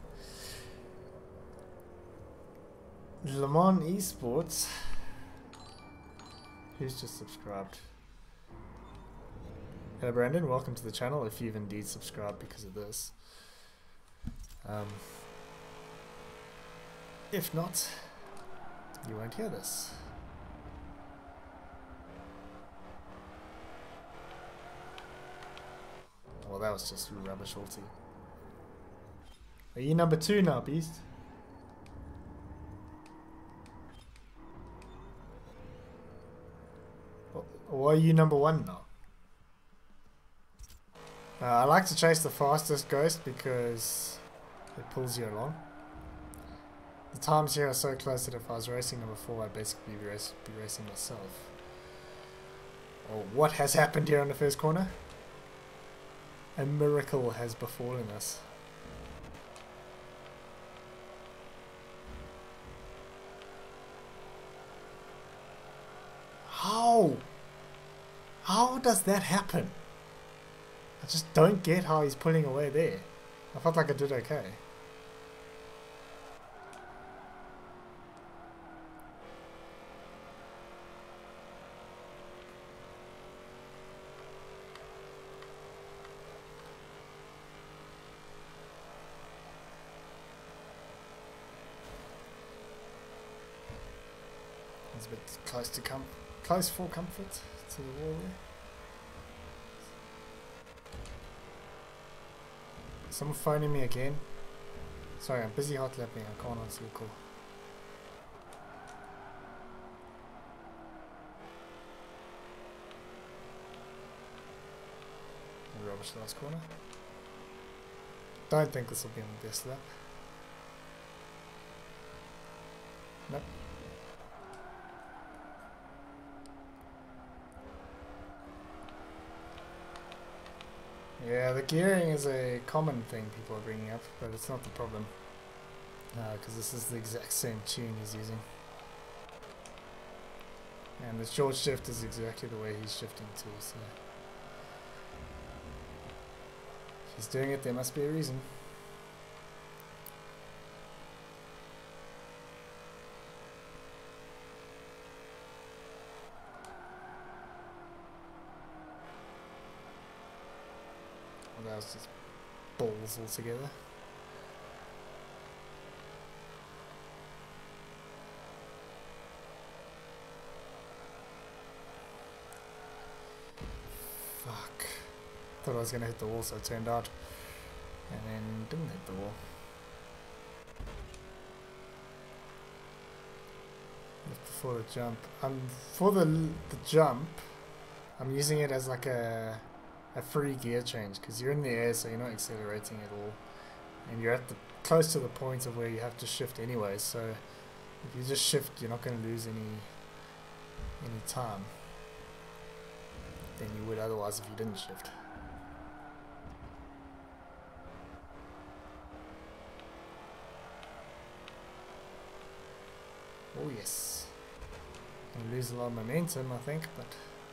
Le Mans Esports. Who's just subscribed? Hello Brandon, welcome to the channel if you've indeed subscribed because of this. If not, you won't hear this. Well, that was just rubbish ulti. Are you number 2 now, Beast? Or are you number 1 now? I like to chase the fastest ghost because it pulls you along. The times here are so close that if I was racing number 4, I'd basically be racing myself. Oh, what has happened here on the first corner? A miracle has befallen us. How? How does that happen? I just don't get how he's pulling away there. I felt like I did okay. It's a bit close for comfort to the wall there. Someone phoning me again. Sorry, I'm busy hot lapping. I can't answer your call. Rubbish last corner. Don't think this will be on the best lap. Nope. Yeah, the gearing is a common thing people are bringing up, but it's not the problem. Because this is the exact same tune he's using. And the short shift is exactly the way he's shifting too, so... if he's doing it, there must be a reason. That was just balls altogether. Fuck. Thought I was gonna hit the wall, so it turned out. And then didn't hit the wall. Just before the jump. For the jump, I'm using it as like a free gear change because you're in the air, so you're not accelerating at all, and you're at the close to the point of where you have to shift anyway, so if you just shift, you're not going to lose any time than you would otherwise if you didn't shift. Oh yes. Gonna lose a lot of momentum, I think, but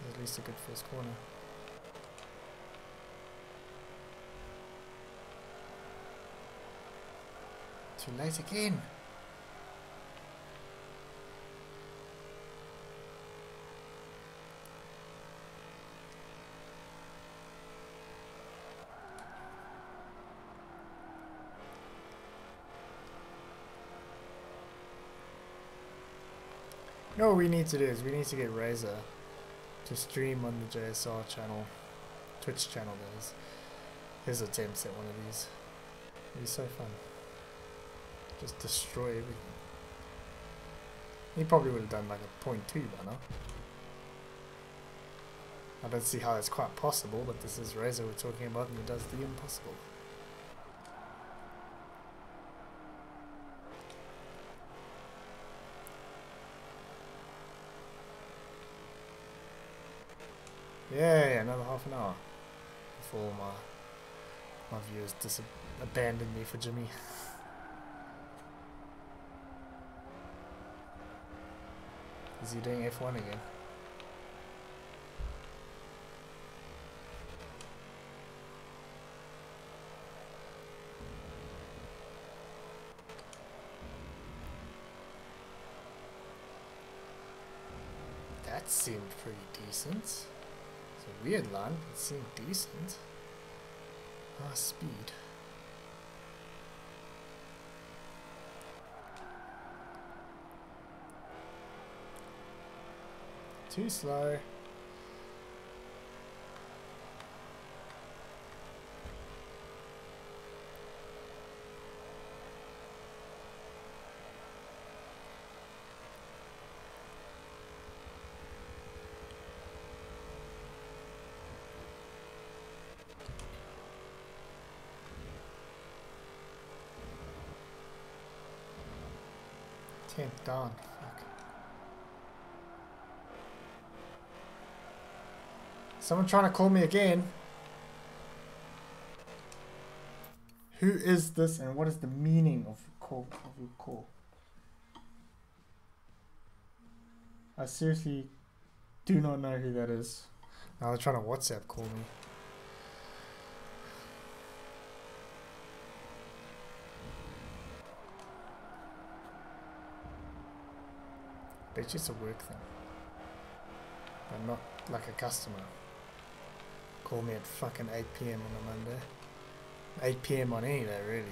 at least a good first corner. Too late again. No, what we need to do is we need to get Razor to stream on the JSR channel, Twitch channel that is. His attempts at one of these. It'd be so fun. Just destroy everything. He probably would have done like a 0.2 by now. I don't see how that's quite possible, but this is Razor we're talking about and he does the impossible. Yeah, another half an hour before my viewers abandoned me for Jimmy. Is he doing F1 again? That seemed pretty decent. It's a weird line, it seemed decent. Ah, speed. Too slow. Down. Fuck. Someone trying to call me again. Who is this and what is the meaning of your call? I seriously do not know who that is. Now they're trying to WhatsApp call me. It's just a work thing. But not like a customer. Call me at fucking 8 PM on a Monday. 8 PM on any day, really.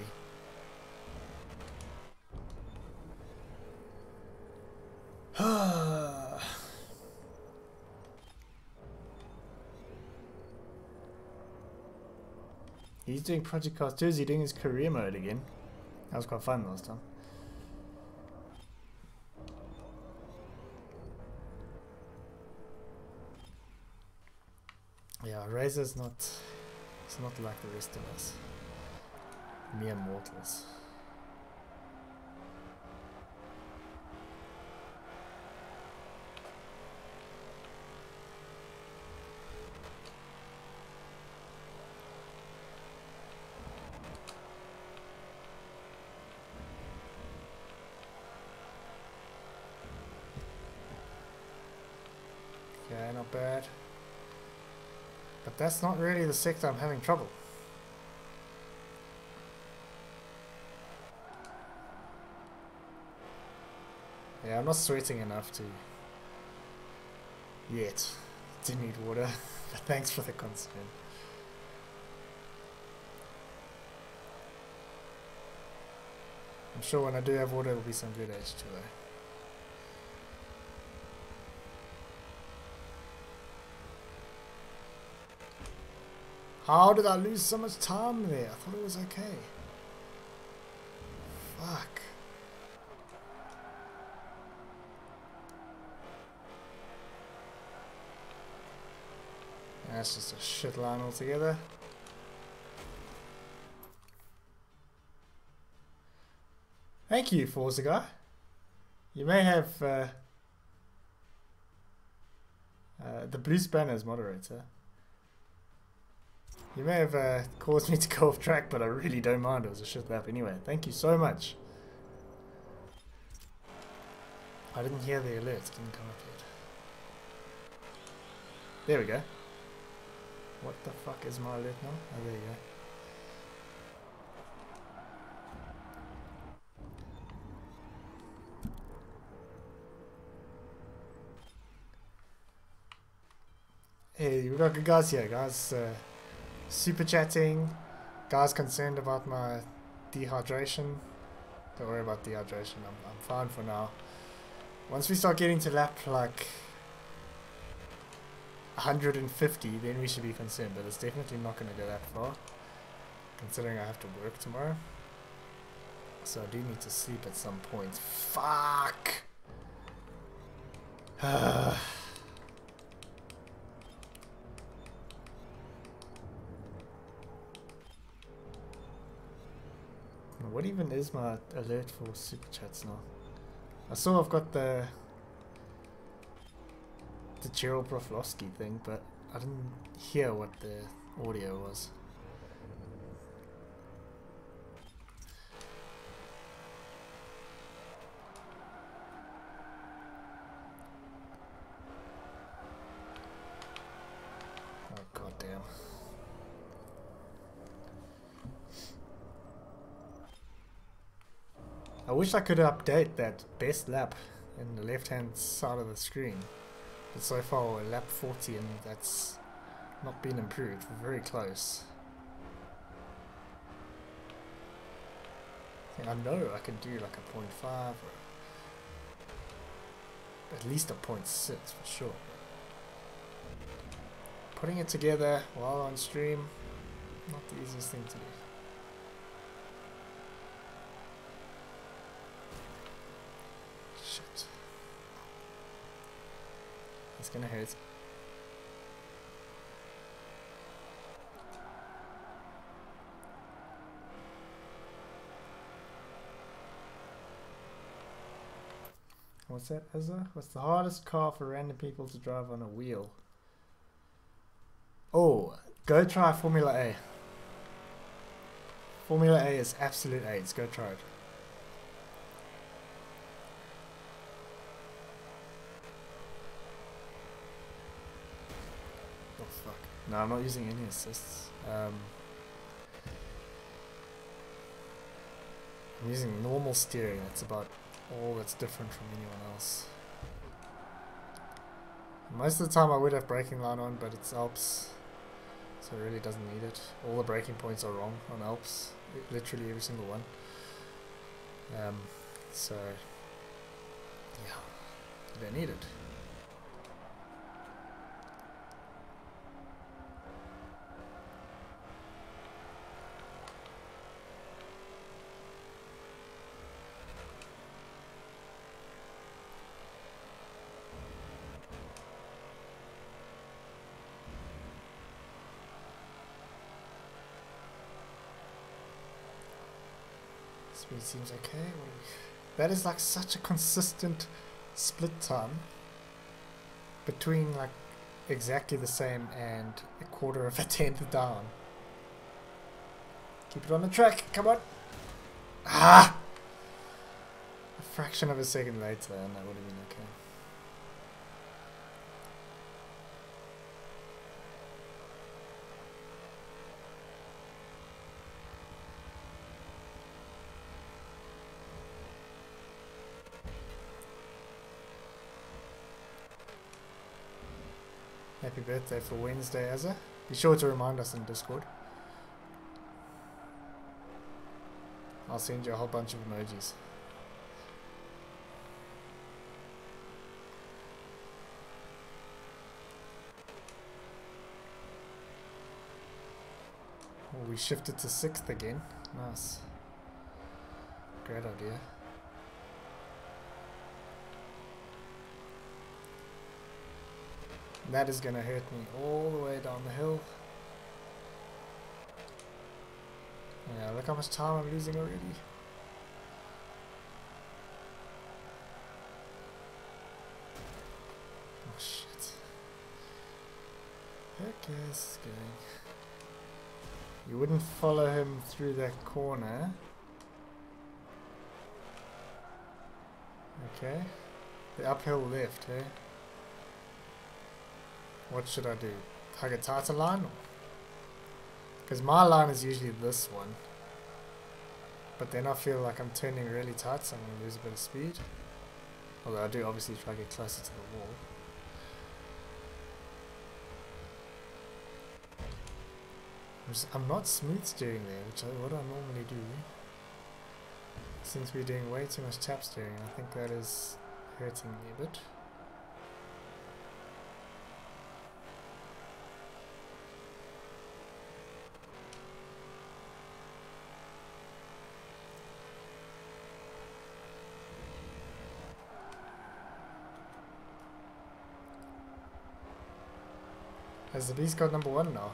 He's doing Project Cars 2. Is he doing his career mode again? That was quite fun last time. Yeah, Razor's not... It's not like the rest of us. Mere mortals. Okay, not bad. But that's not really the sector I'm having trouble. Yeah, I'm not sweating enough to... yet. Do need water, but thanks for the concern. I'm sure when I do have water, it will be some good H2O. How did I lose so much time there? I thought it was okay. Fuck. That's just a shit line altogether. Thank you, Forza guy. You may have the blue spanner as moderator. You may have caused me to go off track, but I really don't mind. It was a shit lap anyway. Thank you so much. I didn't hear the alert. It didn't come up yet. There we go. What the fuck is my alert now? Oh, there you go. Hey, we got good guys here, guys. Super chatting. Guys concerned about my dehydration. Don't worry about dehydration. I'm fine for now. Once we start getting to lap like 150, then we should be concerned. But it's definitely not going to go that far, considering I have to work tomorrow. So I do need to sleep at some point. Fuck. What even is my alert for super chats now? I saw I've got the Gerald Broflovsky thing, but I didn't hear what the audio was. Oh goddamn. I wish I could update that best lap in the left hand side of the screen. But so far we're lap 40 and that's not been improved. We're very close. I know I can do like a 0.5 or at least a 0.6 for sure. Putting it together while on stream, not the easiest thing to do. Shit. It's gonna hurt. What's that, Ezra? What's the hardest car for random people to drive on a wheel? Oh, go try Formula A. Formula A is absolute AIDS. Go try it. Oh fuck. No, I'm not using any assists. I'm using normal steering. That's about all that's different from anyone else. Most of the time I would have braking line on, but it's Alps, so it really doesn't need it. All the braking points are wrong on Alps, literally every single one. So yeah, you don't need it. Speed seems okay. That is like such a consistent split time between like exactly the same and a quarter of a tenth down. Keep it on the track, come on! Ah! A fraction of a second later and that would have been okay. Happy birthday for Wednesday, Azza. Be sure to remind us in Discord. I'll send you a whole bunch of emojis. Oh, we shifted to 6th again. Nice. Great idea. That is going to hurt me all the way down the hill. Yeah, look how much time I'm losing already. Okay, this is going. You wouldn't follow him through that corner. Okay. The uphill left, eh? What should I do? Hug a tighter line? Because my line is usually this one. But then I feel like I'm turning really tight, so I'm going to lose a bit of speed. Although I do obviously try to get closer to the wall. I'm not smooth steering there, which what I normally do. Since we're doing way too much tap steering, I think that is hurting me a bit. Has the beast got number 1 now?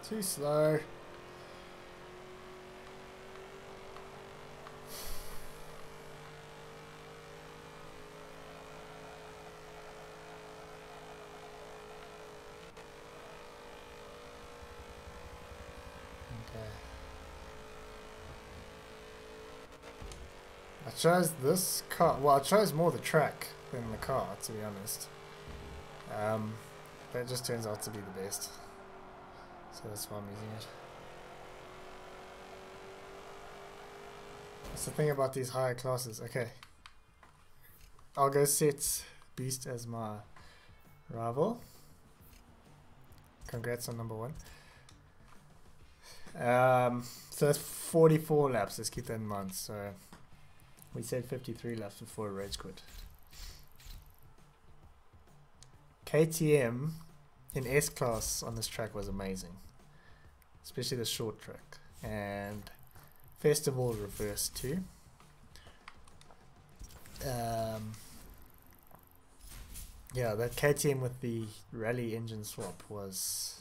Too slow. Okay. I chose this car. Well, I chose more the track than the car, to be honest. But it just turns out to be the best. So that's why I'm using it. That's the thing about these higher classes. Okay. I'll go set Beast as my rival. Congrats on number 1. So that's 44 laps. Let's keep that in mind. So we said 53 laps before a rage quit. KTM in S class on this track was amazing, especially the short track, and Festival reverse too. Yeah, that KTM with the rally engine swap was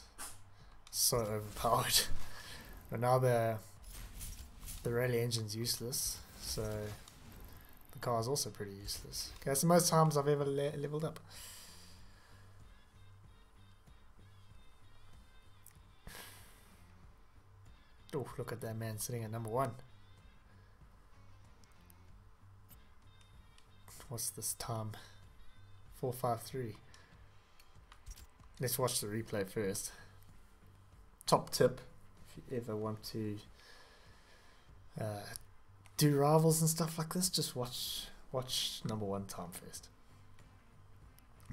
so overpowered. But now the rally engine's useless, so the car is also pretty useless. Okay, that's the most times I've ever leveled up. Oh, look at that man sitting at number 1. What's this time? 4:53. Let's watch the replay first. Top tip, if you ever want to do rivals and stuff like this, just watch number 1 time first.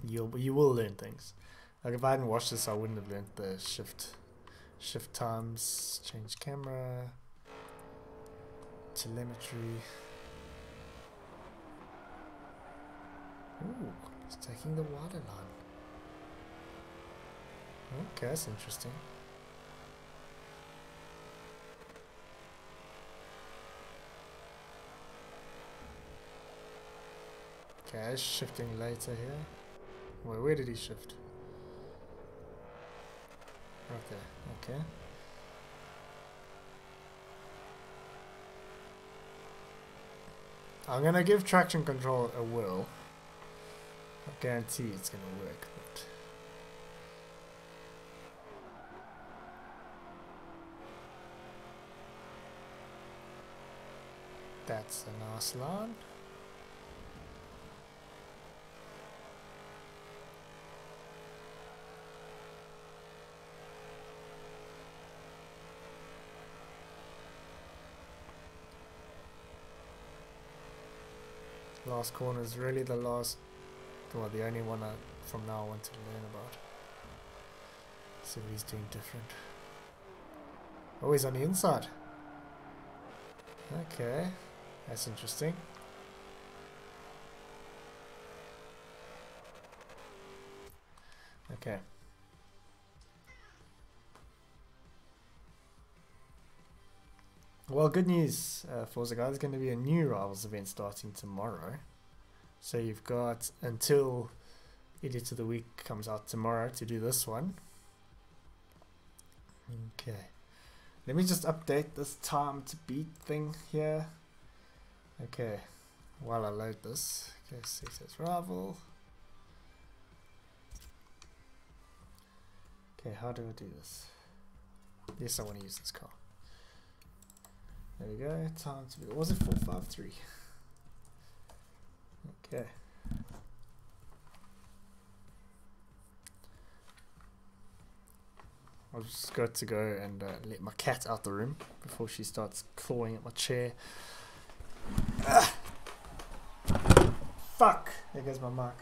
You will learn things. Like if I hadn't watched this, I wouldn't have learned the shift times, change camera, telemetry. Ooh, it's taking the water line. Okay, that's interesting. Okay, he's shifting later here. Wait, where did he shift? Right there, okay. I'm gonna give traction control a whirl. I guarantee it's gonna work, but that's a nice line. Last corner is really the last, well, the only one from now I want to learn about. See what he's doing different. Oh, he's on the inside. Okay, that's interesting. Okay. Well, good news, Forza guys. There's going to be a new Rivals event starting tomorrow. So you've got until Idiot of the Week comes out tomorrow to do this one. Okay. Let me just update this time to beat thing here. Okay. While I load this. Okay, see it says Rival. Okay, how do I do this? Yes, I want to use this car. There we go. Time to beat. Was it 453? Okay. I've just got to go and let my cat out the room before she starts clawing at my chair. Ah! Fuck! There goes my mic.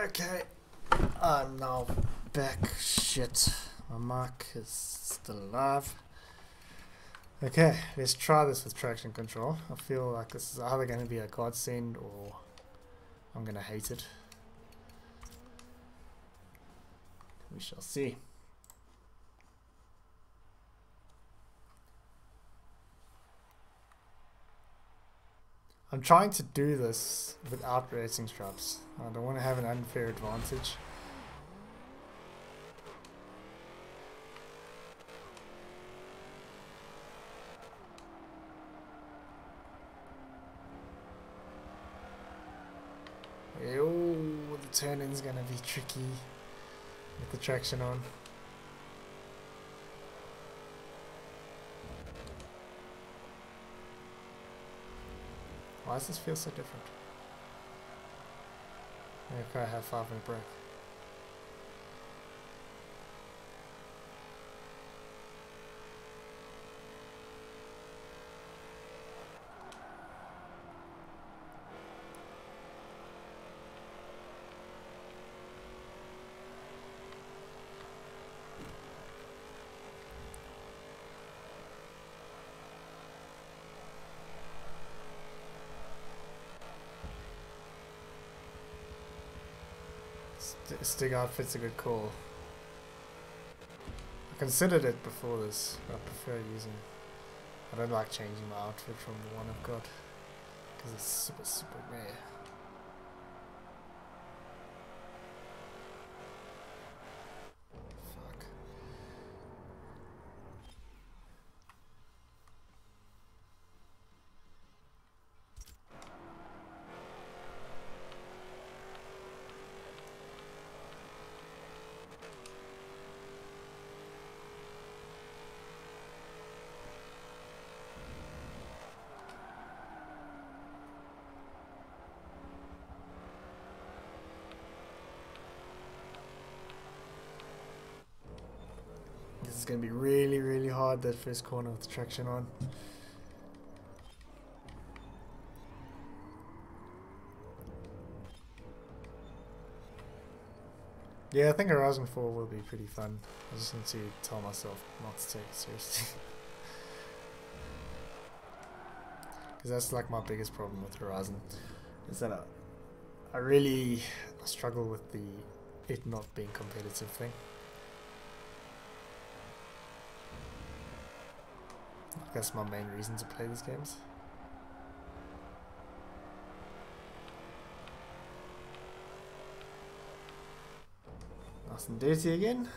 Okay, I'm now back. Shit, my mic is still alive. Okay, let's try this with traction control. I feel like this is either going to be a godsend or I'm going to hate it. We shall see. I'm trying to do this without racing straps. I don't want to have an unfair advantage. Oh, the turn-in's gonna be tricky with the traction on. Why does this feel so different? Okay, I have 5-minute break. Stig outfit's a good call. I considered it before this, but I prefer using... I don't like changing my outfit from the one I've got, because it's super rare. Fuck. This is going to be really hard, that first corner with the traction on. Yeah, I think Horizon 4 will be pretty fun. I just need to tell myself not to take it seriously. Because that's like my biggest problem with Horizon, is that I really struggle with it not being competitive thing. That's my main reason to play these games. Nice and dirty again.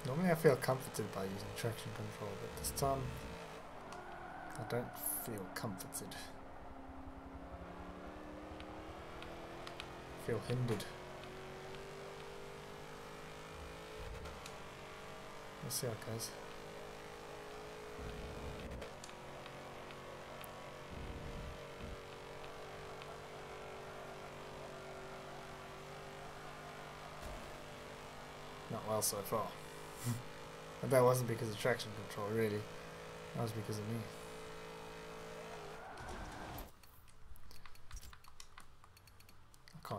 Normally I feel comforted by using traction control, but this time I don't feel comforted. I feel hindered. Let's see how it goes. Not well so far. But that wasn't because of traction control, really. That was because of me.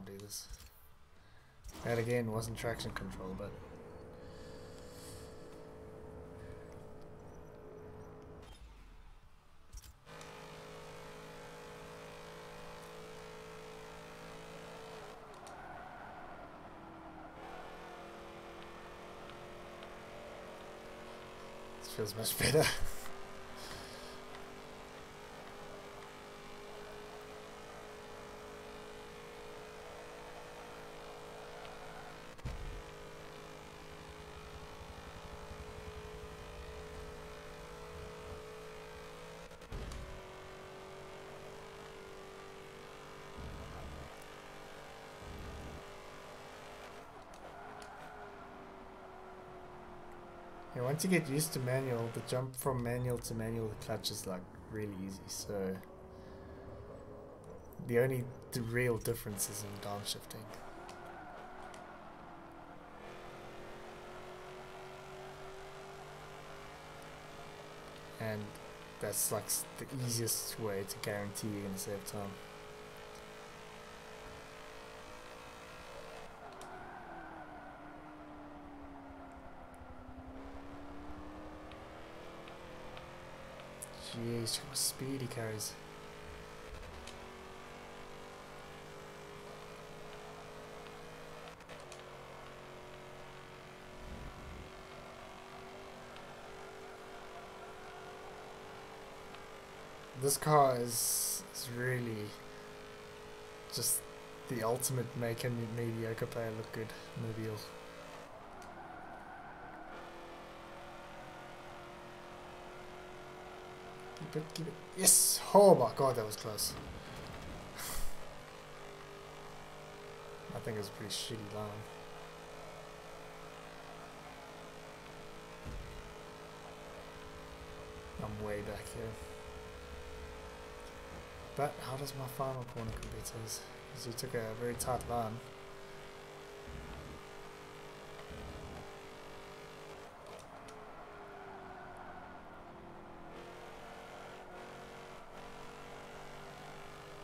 can't do this. That again wasn't traction control, but this feels much better. Yeah, once you get used to manual, the jump from manual to manual, the clutch is like really easy. So the real difference is in downshifting. And that's like the easiest way to guarantee you're going to save time. Jeez, how much speed he carries. This car is really just the ultimate make a mediocre player look good mobile. Keep it, keep it. Yes! Oh my god, that was close. I think it was a pretty shitty line. I'm way back here. But how does my final corner compare to his? Because he took a very tight line.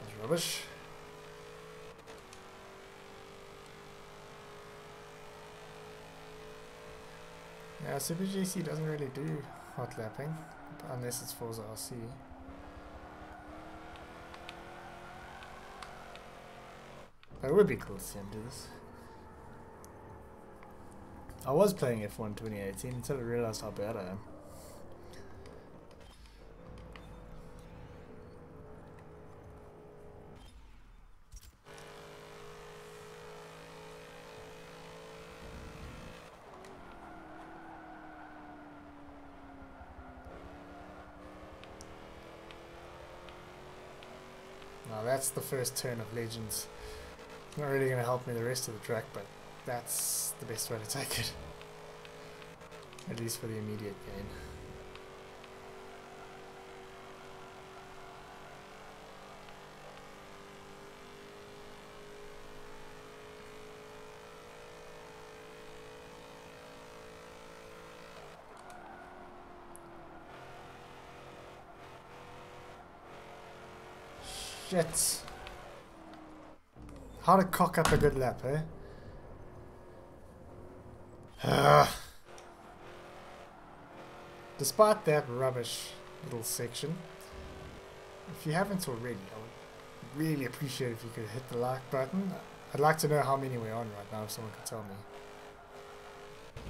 That's rubbish. Yeah, Super GC doesn't really do hot lapping, unless it's Forza RC. But it would be cool to see him do this. I was playing F1 2018 until I realized how bad I am. Now that's the first turn of Legends. Not really going to help me the rest of the track, but that's the best way to take it. At least for the immediate gain. Shit. How to cock up a good lap, eh? Despite that rubbish little section, if you haven't already, I would really appreciate if you could hit the like button. I'd like to know how many we're on right now, if someone could tell me.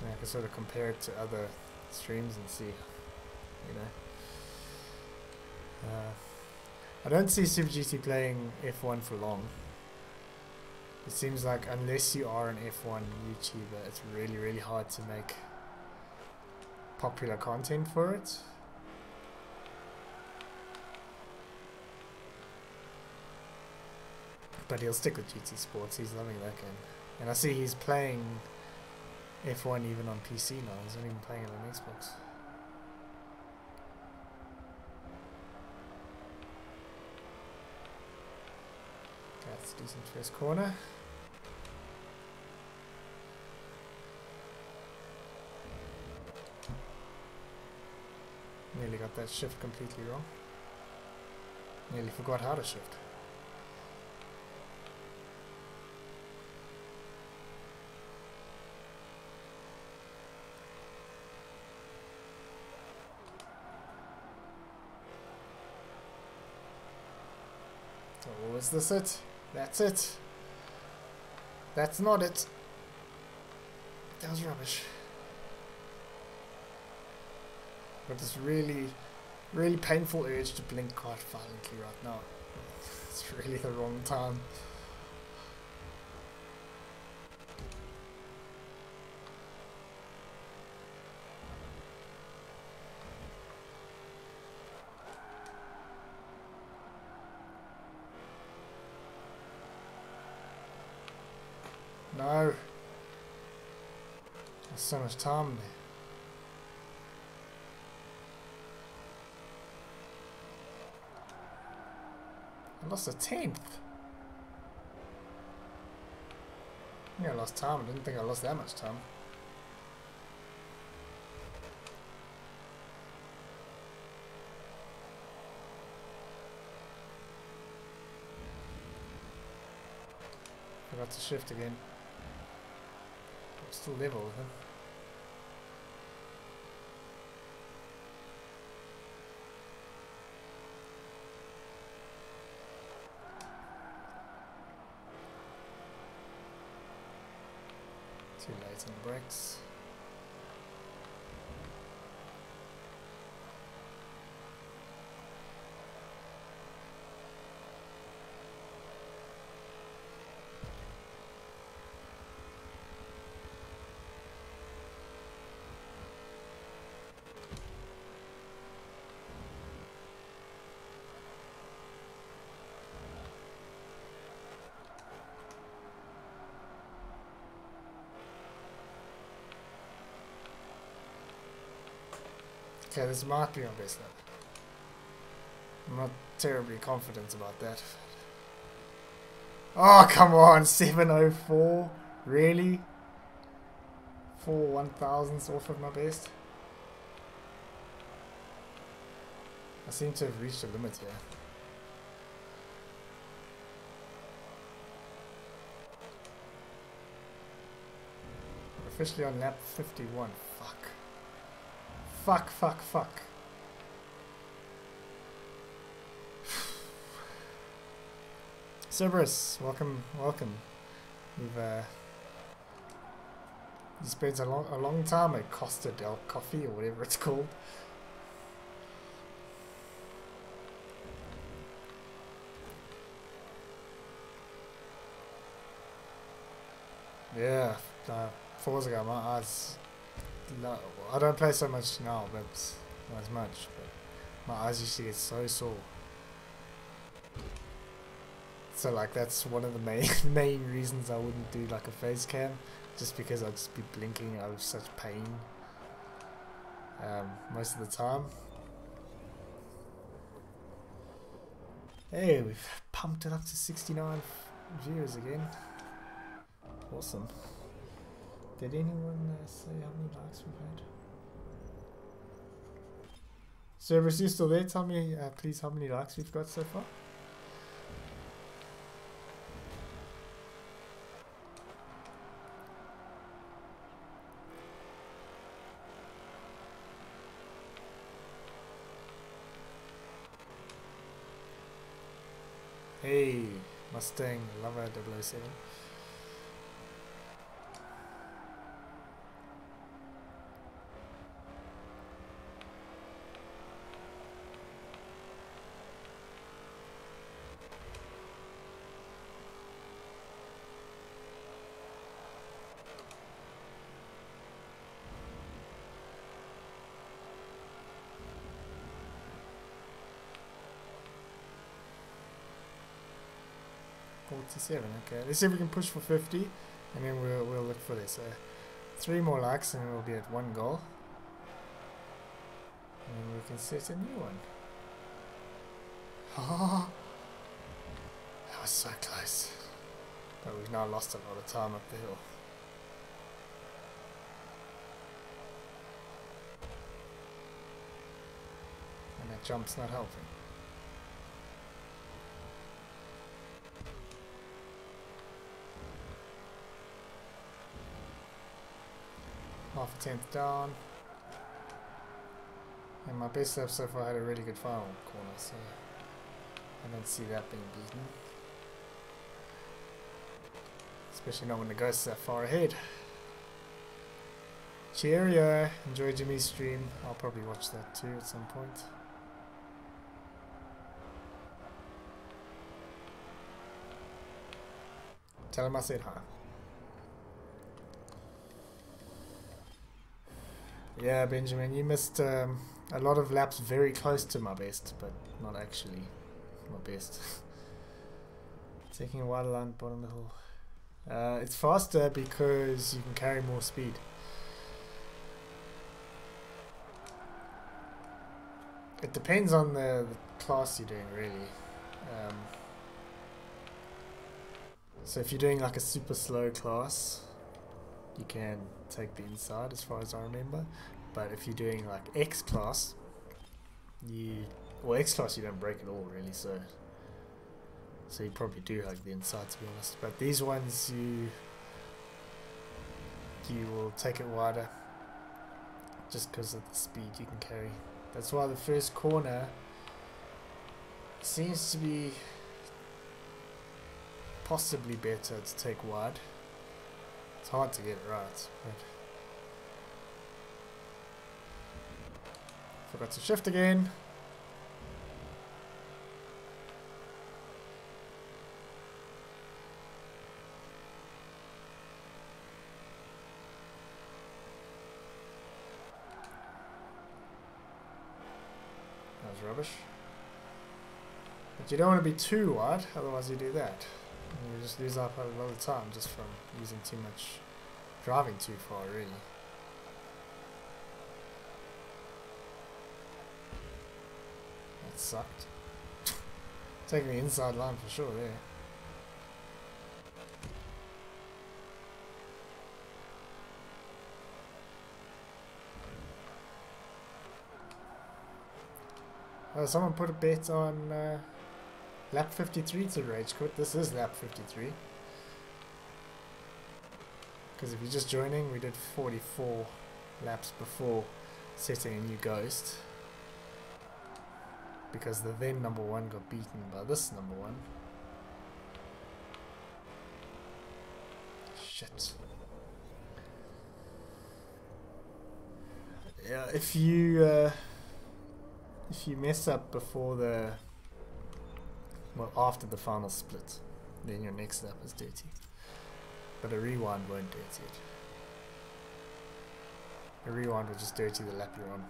And I can sort of compare it to other streams and see, you know. I don't see Super GT playing F1 for long. It seems like unless you are an F1 YouTuber, it's really, really hard to make popular content for it. But he'll stick with GT Sports, he's loving that game. And I see he's playing F1 even on PC now, he's not even playing it on Xbox. That's a decent first corner. Nearly got that shift completely wrong. Nearly forgot how to shift. is this it? That's it. That's not it. That was rubbish. But this really, really painful urge to blink quite violently right now. It's really the wrong time. No. There's so much time there. I lost a 10th. Yeah, I lost time. I didn't think I lost that much time. Forgot to shift again. I'm still level with him. Too late on the brakes. Okay, this might be my best lap. I'm not terribly confident about that. Oh, come on, 704? Really? 4 1,000ths off of my best? I seem to have reached the limit here. Officially on lap 51. Fuck. Fuck, fuck, fuck. Cerberus, welcome, welcome. You've you spent a long time at Costa del Coffee or whatever it's called. Yeah, Forza got my eyes. No, I don't play so much now, but not as much. But my eyes used to get so sore. So like that's one of the main reasons I wouldn't do like a face cam, just because I'd just be blinking out of such pain most of the time. Hey, we've pumped it up to 69 viewers again. Awesome. Did anyone say how many likes we've had? Cerberus, you still there? Tell me, please, how many likes we've got so far. Hey, Mustang Lover 007. Okay, let's see if we can push for 50, and then we'll look for this. 3 more likes, and we'll be at 1 goal, and then we can set a new one. Oh, that was so close, but we've now lost a lot of time up the hill. And that jump's not helping. Half a 10th down, and my best lap so far had a really good final corner, so I don't see that being beaten. Especially not when the ghost's that far ahead. Cheerio! Enjoy Jimmy's stream. I'll probably watch that too at some point. Tell him I said hi. Yeah, Benjamin, you missed a lot of laps very close to my best, but not actually my best. Taking a wider line bottom of the hill. It's faster because you can carry more speed. It depends on the class you're doing, really. So if you're doing like a super slow class, you can take the inside as far as I remember. But if you're doing like X class, X class you don't break at all really, so you probably do hug the inside, to be honest. But these ones you will take it wider just because of the speed you can carry. That's why the first corner seems to be possibly better to take wide. It's hard to get it right, but forgot to shift again. That was rubbish. But you don't want to be too wide, otherwise you do that. And you just lose up a lot of time just from using too much, driving too far really. That sucked. Taking the inside line for sure there. Oh, someone put a bet on lap 53 to rage quit. This is lap 53. Because if you're just joining, we did 44 laps before setting a new ghost. Because the then number one got beaten by this number one. Shit. Yeah, if you mess up before after the final split, then your next lap is dirty. But a rewind won't dirty it. A rewind will just dirty the lap you're on.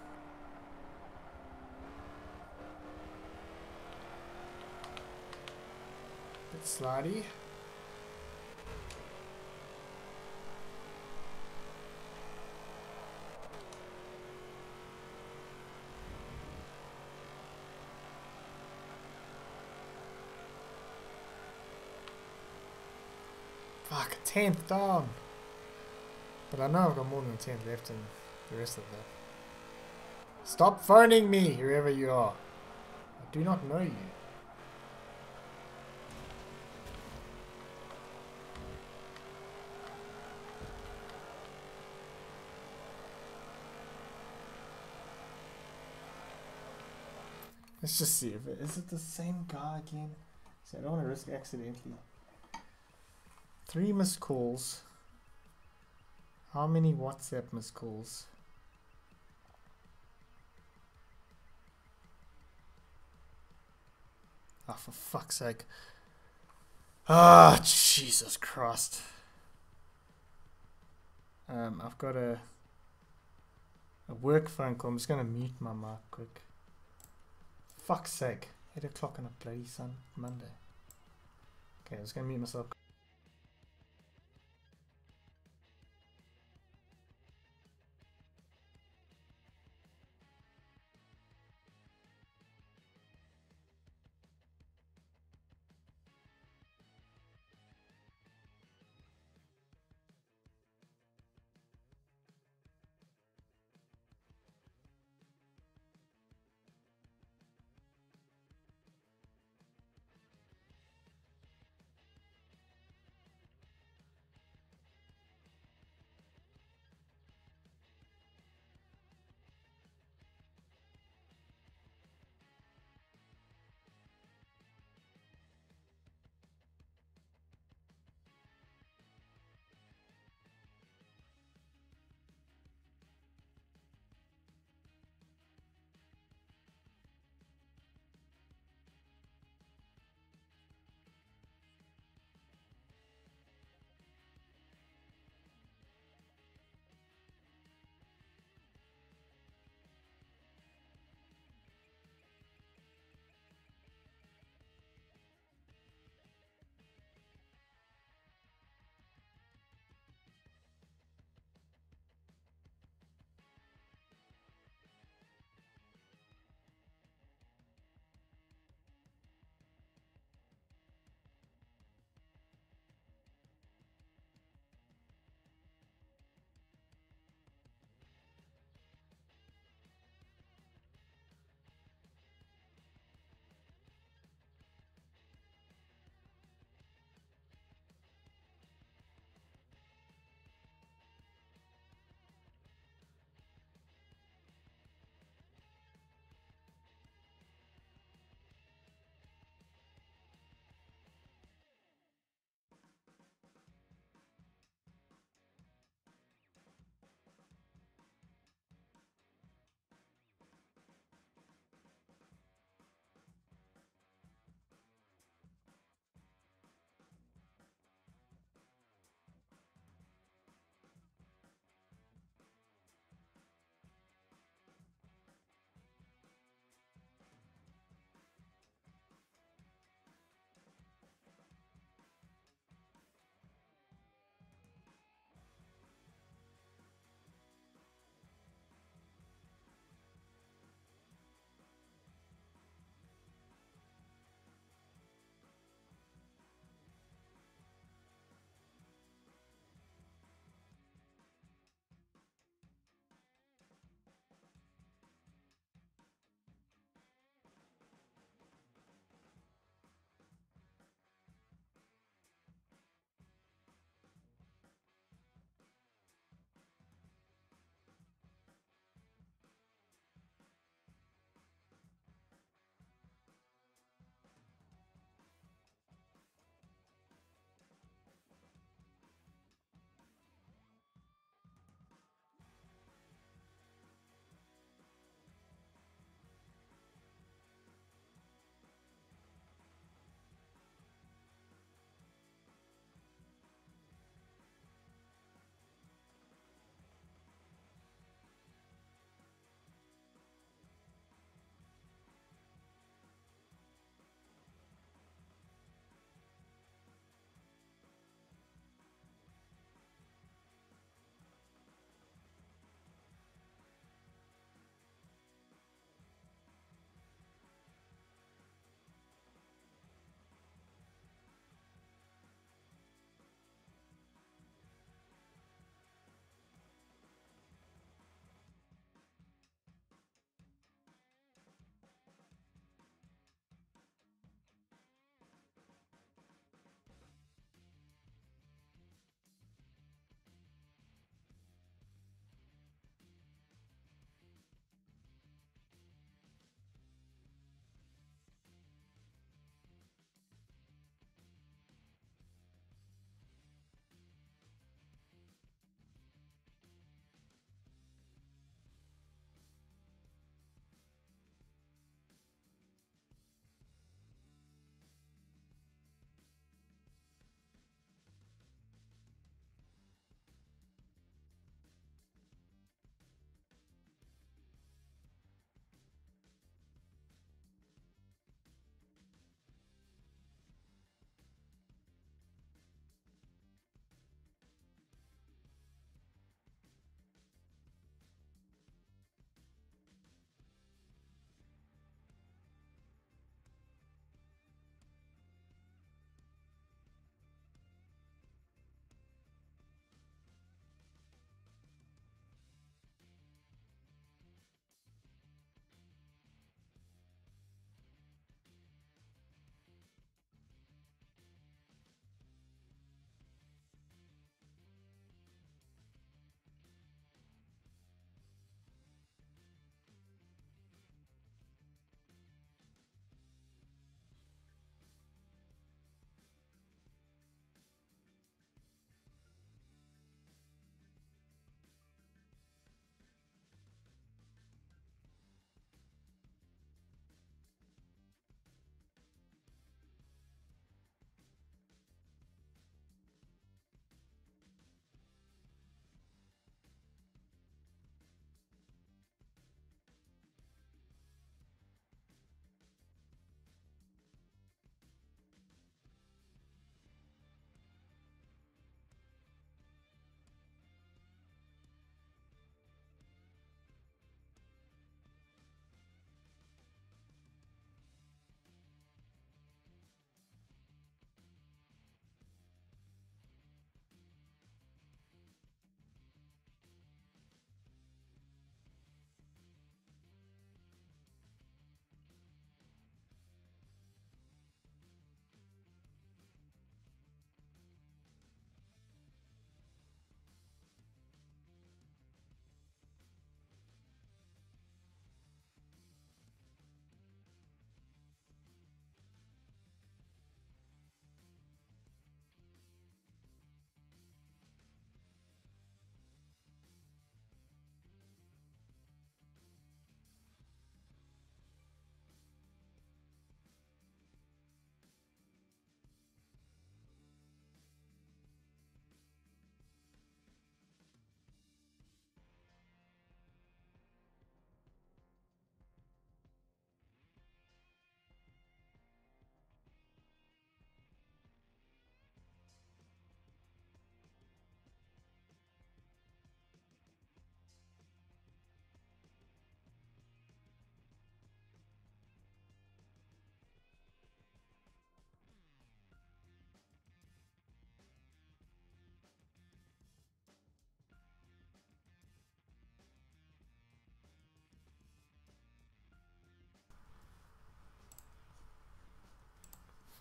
Bit slidey. Fuck, 10th down. But I know I've got more than 10th left in the rest of that. Stop phoning me, whoever you are. I do not know you. Let's just see if is it the same guy again? So I don't want to risk accidentally. 3 missed calls. How many WhatsApp missed calls? Ah, for fuck's sake. Ah, Jesus Christ. I've got a work phone call. I'm just gonna mute my mic quick. Fuck's sake. 8 o'clock on a bloody Monday. Okay, I was gonna mute myself.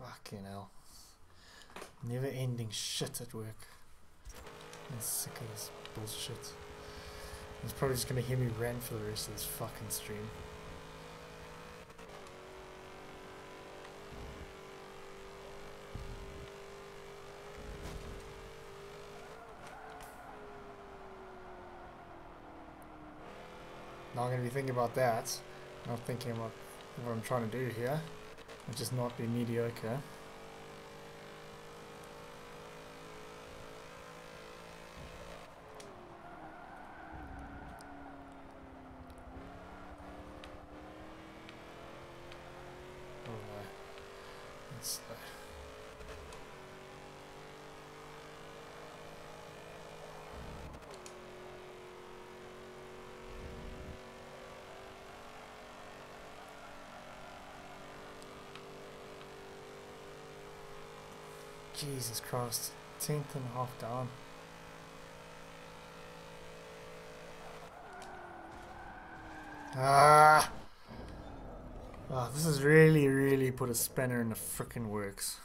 Fucking hell. Never ending shit at work. I'm sick of this bullshit. He's probably just gonna hear me rant for the rest of this fucking stream. Not gonna be thinking about that. Not thinking about what I'm trying to do here, which is not be mediocre. Jesus Christ, 10th and a half down. Ah! Oh, this has really put a spanner in the frickin' works.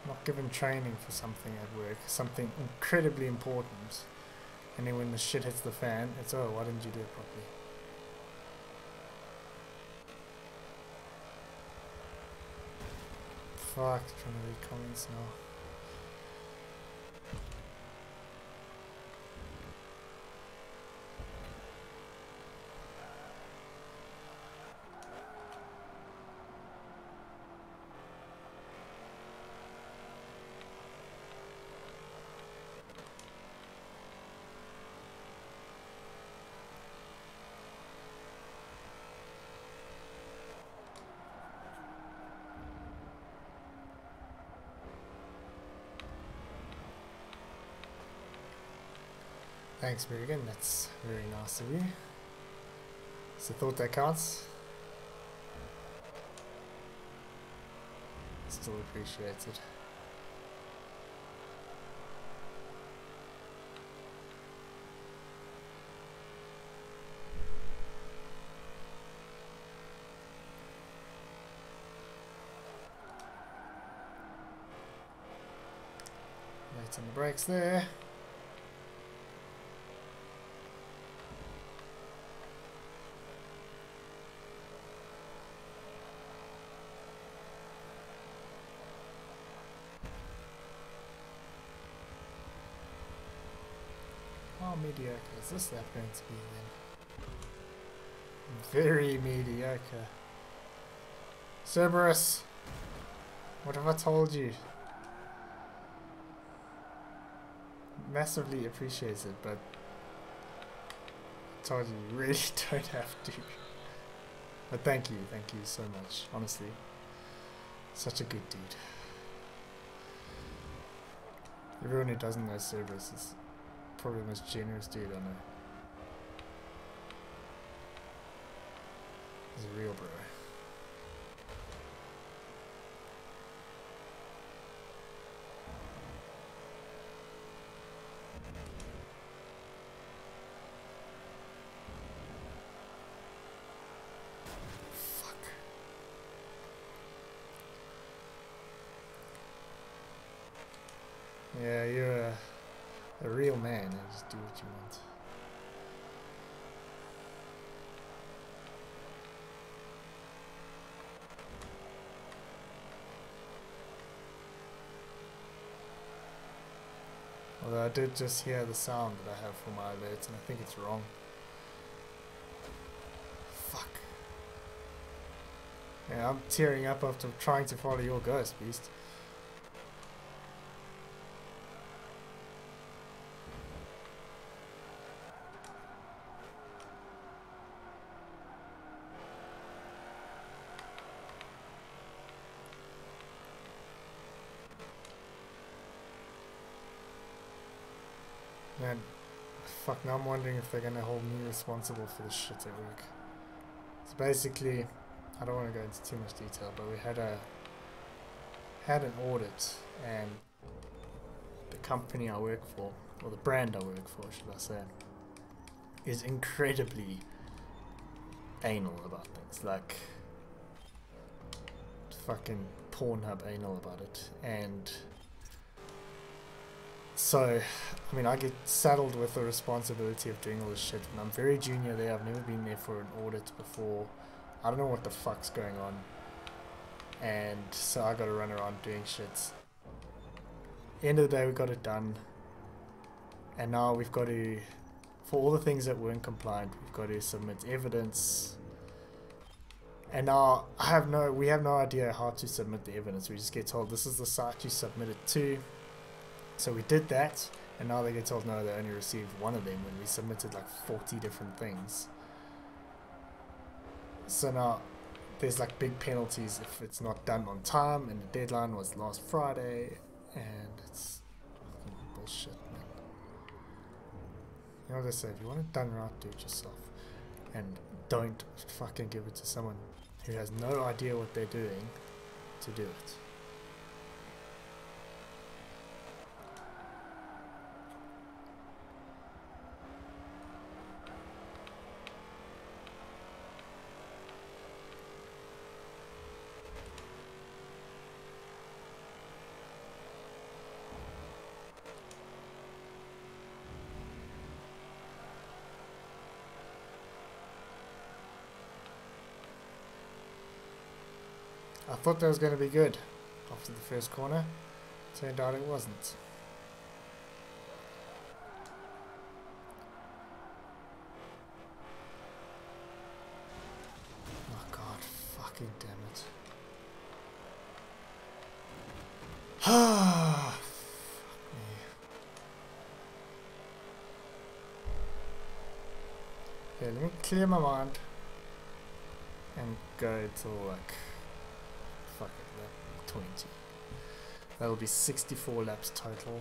Not given training for something at work, something incredibly important. And then when the shit hits the fan, it's, oh, why didn't you do it properly? Fuck, trying to read comments now. Thanks, Megan. That's very nice of you. It's a thought that counts. Still appreciated. Late on the brakes there. How mediocre is this lap going to be then? Very mediocre. Cerberus! What have I told you? Massively appreciated, but I told you, you really don't have to. But thank you so much, honestly. Such a good dude. Everyone who doesn't know Cerberus is probably the most generous dude I know. He's a real bro. Fuck. Yeah, you're a real man, and just do what you want. Although I did just hear the sound that I have for my alerts, and I think it's wrong. Fuck. Yeah, I'm tearing up after trying to follow your ghost, beast. Man, fuck, now I'm wondering if they're gonna hold me responsible for this shit at work. So basically, I don't want to go into too much detail, but we had an audit, and the company I work for, or the brand I work for, should I say, is incredibly anal about things, like fucking Pornhub anal about it. And so, I mean, I get saddled with the responsibility of doing all this shit, and I'm very junior there. I've never been there for an audit before. I don't know what the fuck's going on, and so I gotta run around doing shit. End of the day, we got it done, and now we've got to, for all the things that weren't compliant, we've got to submit evidence. And now we have no idea how to submit the evidence. We just get told this is the site you submit it to. So we did that, and now they get told no, they only received one of them when we submitted like 40 different things. So now there's like big penalties if it's not done on time, and the deadline was last Friday, and it's fucking bullshit, man. You know what they say, if you want it done right, do it yourself. And don't fucking give it to someone who has no idea what they're doing to do it. I thought that was going to be good after the first corner. Turned out it wasn't. Oh god, fucking damn it. Ah, fuck me. Okay, let me clear my mind and go to like, fuck it, 20. That'll be 64 laps total.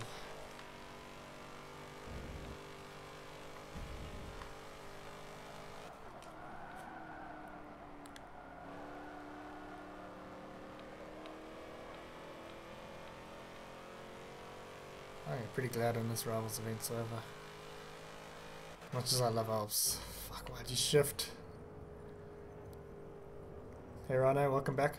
I'm pretty glad when this Rivals event's over. Much as I love Alps. Fuck, why'd you shift? Hey Rano, welcome back.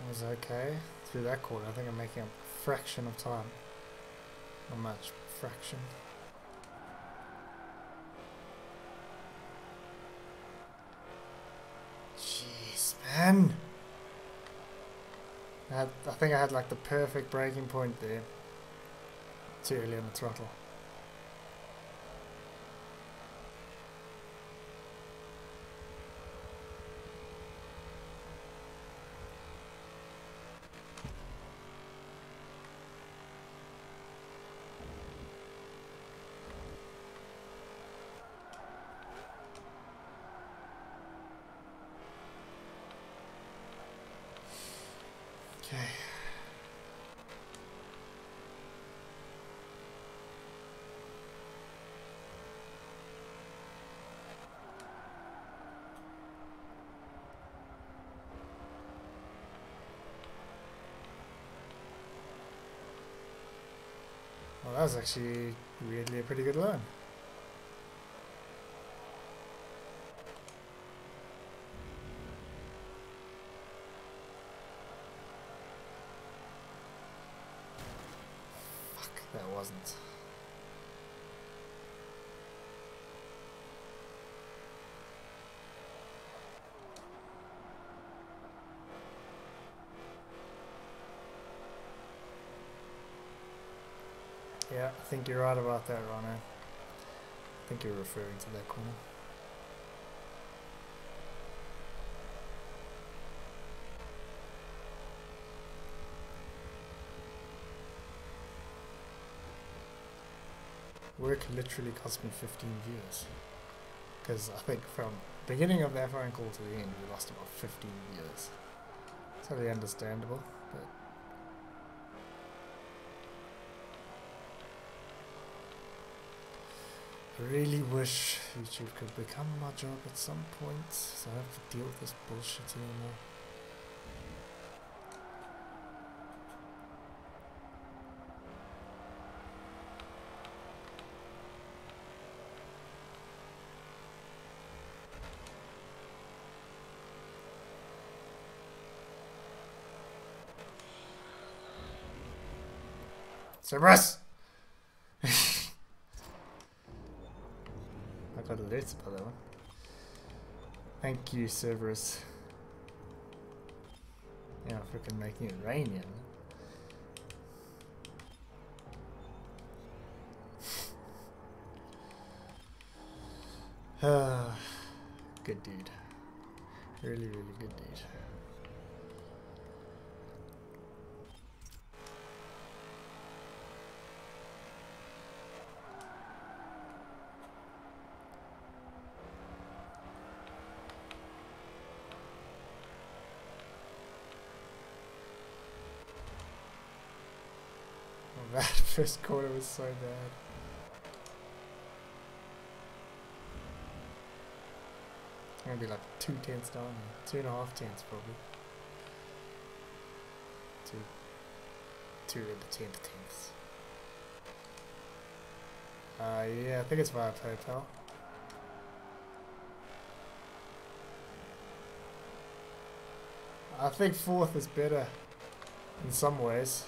Was okay through that corner. I think I'm making a fraction of time. Not much, fraction. Jeez, man. I think I had like the perfect braking point there. Too early on the throttle. Okay. Well, that was actually weirdly a pretty good learn. That wasn't. Yeah, I think you're right about that, Rano. I think you're referring to that corner. work literally cost me 15 viewers. Because I think from beginning of the F1 call to the end, we lost about 15 viewers. Totally understandable, but I really wish YouTube could become my job at some point, so I don't have to deal with this bullshit anymore. Cerberus! I got alerts by that one. Thank you, Cerberus. Yeah, freaking making it rain, yeah. Good dude. Really, really good dude. That first quarter was so bad. Maybe like 2 tenths down, 2.5 tenths probably. 2 into 10 tenths. Yeah, I think it's via PayPal. I think 4th is better in some ways.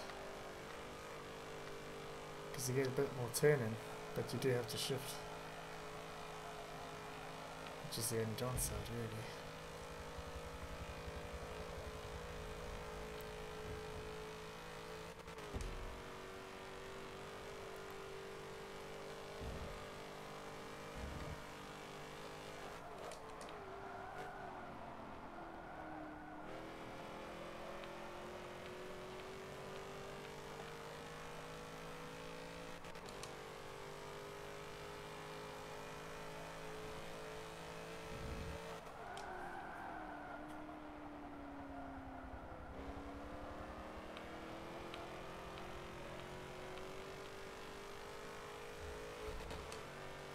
Because you get a bit more turning, but you do have to shift. Which is the only downside, really.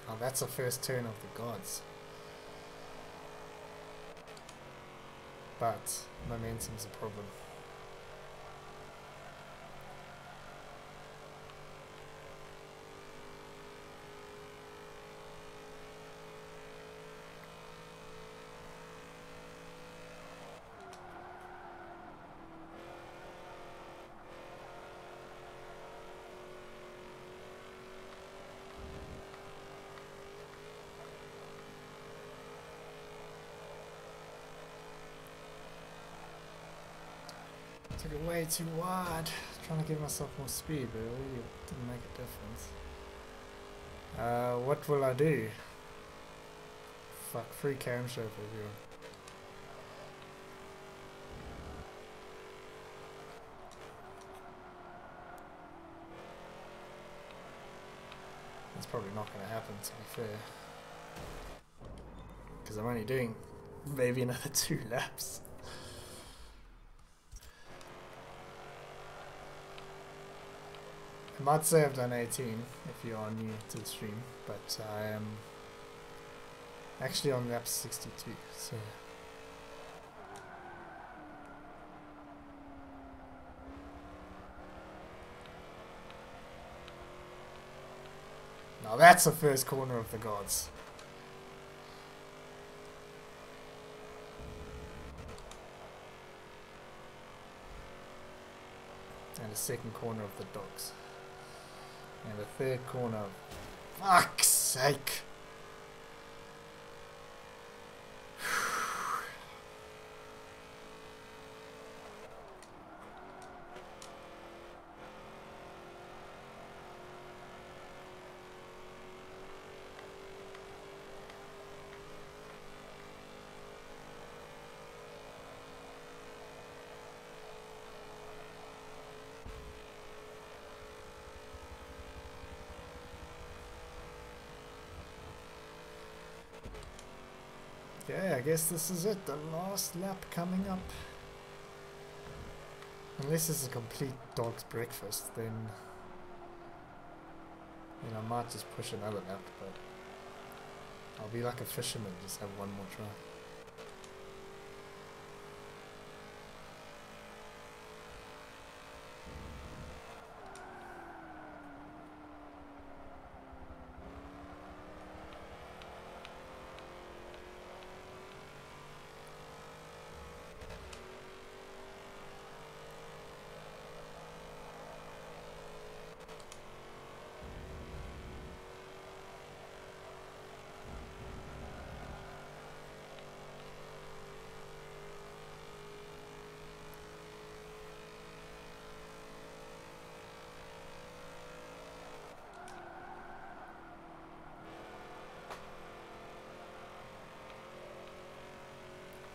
Oh, that's the first turn of the gods. But momentum's a problem. Took it way too wide. Trying to give myself more speed, but it really didn't make a difference. What will I do? Fuck, free camshaft for everyone. That's probably not going to happen, to be fair. Because I'm only doing maybe another 2 laps. I might say I've done 18 if you are new to the stream, but I am actually on lap 62, so now that's the first corner of the gods. And the second corner of the dogs. And the third corner of... Fuck's sake! Okay, I guess this is it. The last lap coming up. Unless it's a complete dog's breakfast, then I might just push another lap, but I'll be like a fisherman, just have one more try.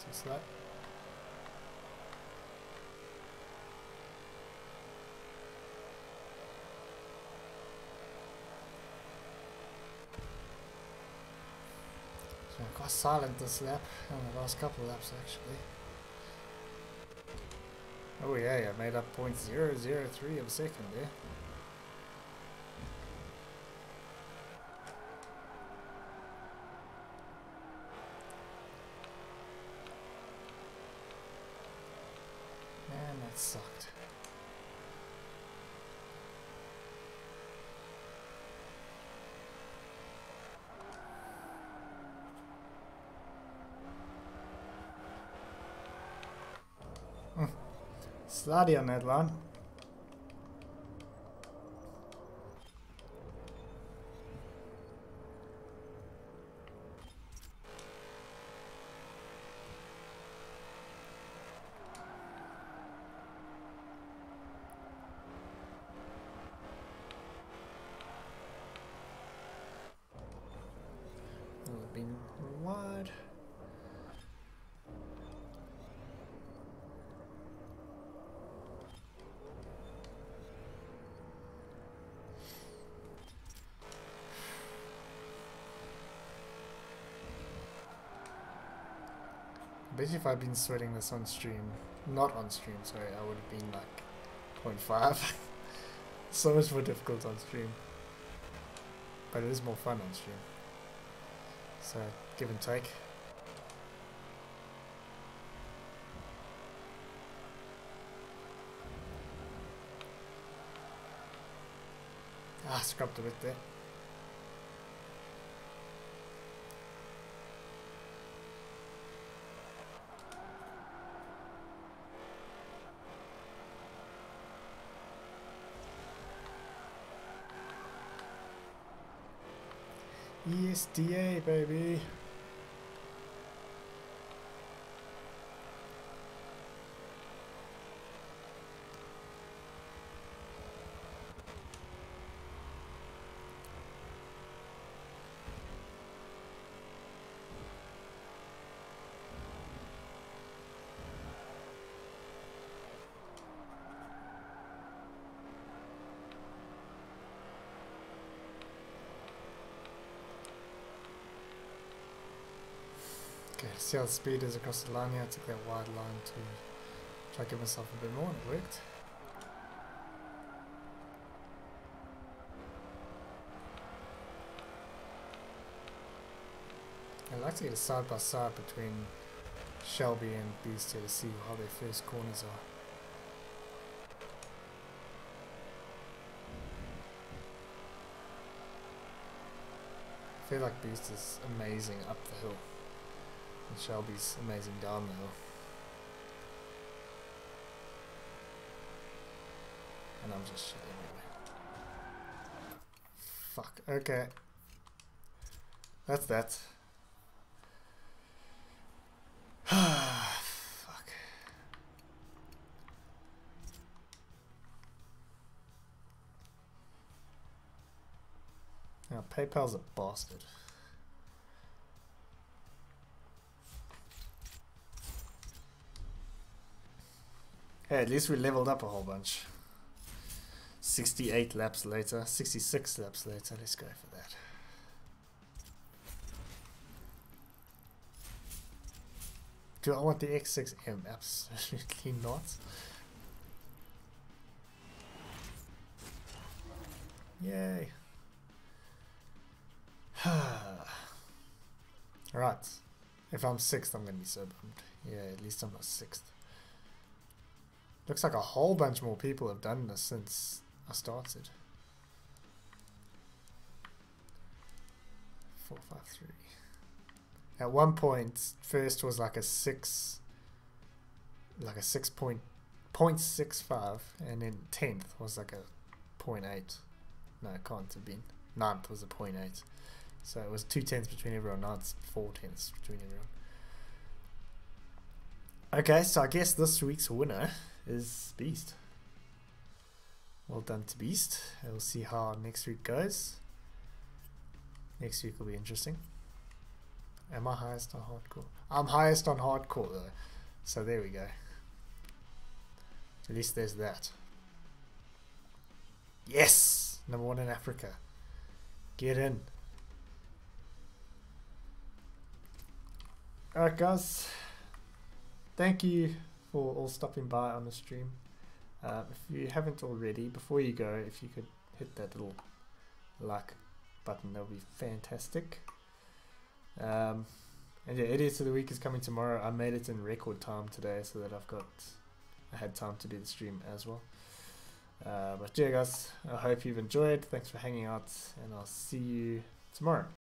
Just that. So I'm quite silent this lap, and the last couple of laps actually. Oh yeah, I made up 0.003 of a second there. Man, that sucked. Slutty on that one. Been wide. I bet you if I'd been sweating this on stream, not on stream, sorry, I would have been like 0.5. So much more difficult on stream. But it is more fun on stream. So, give and take. Ah, scrubbed a bit there. ESDA, baby. Okay, see how the speed is across the line here. I took that wide line to try to give myself a bit more, and it worked. I'd like to get a side by side between Shelby and these two to see how their first corners are. I feel like Beast is amazing up the hill. And Shelby's amazing down the hill. And I'm just shit everywhere. Fuck, okay. That's that. Fuck. Now, PayPal's a bastard. Hey, at least we leveled up a whole bunch. 68 laps later, 66 laps later, let's go for that. Do I want the X6M? Absolutely not. Yay. Right. If I'm 6th, I'm going to be so bummed. Yeah, at least I'm not 6th. Looks like a whole bunch more people have done this since I started. 453. At one point, first was like a 6.65, and then 10th was like a 0.8. No, it can't have been. 9th was a 0.8. So it was 2/10 between everyone. Now it's 4/10 between everyone. Okay, so I guess this week's winner is Beast. Well done to Beast. We'll see how next week goes. Next week will be interesting. Am I highest on hardcore? I'm highest on hardcore though. So there we go. At least there's that. Yes! Number 1 in Africa. Get in. Alright guys. Thank you for all stopping by on the stream. If you haven't already, before you go, if you could hit that little like button, that would be fantastic. And yeah, Idiots of the Week is coming tomorrow. I made it in record time today so that I had time to do the stream as well. But yeah guys, I hope you've enjoyed. Thanks for hanging out, and I'll see you tomorrow.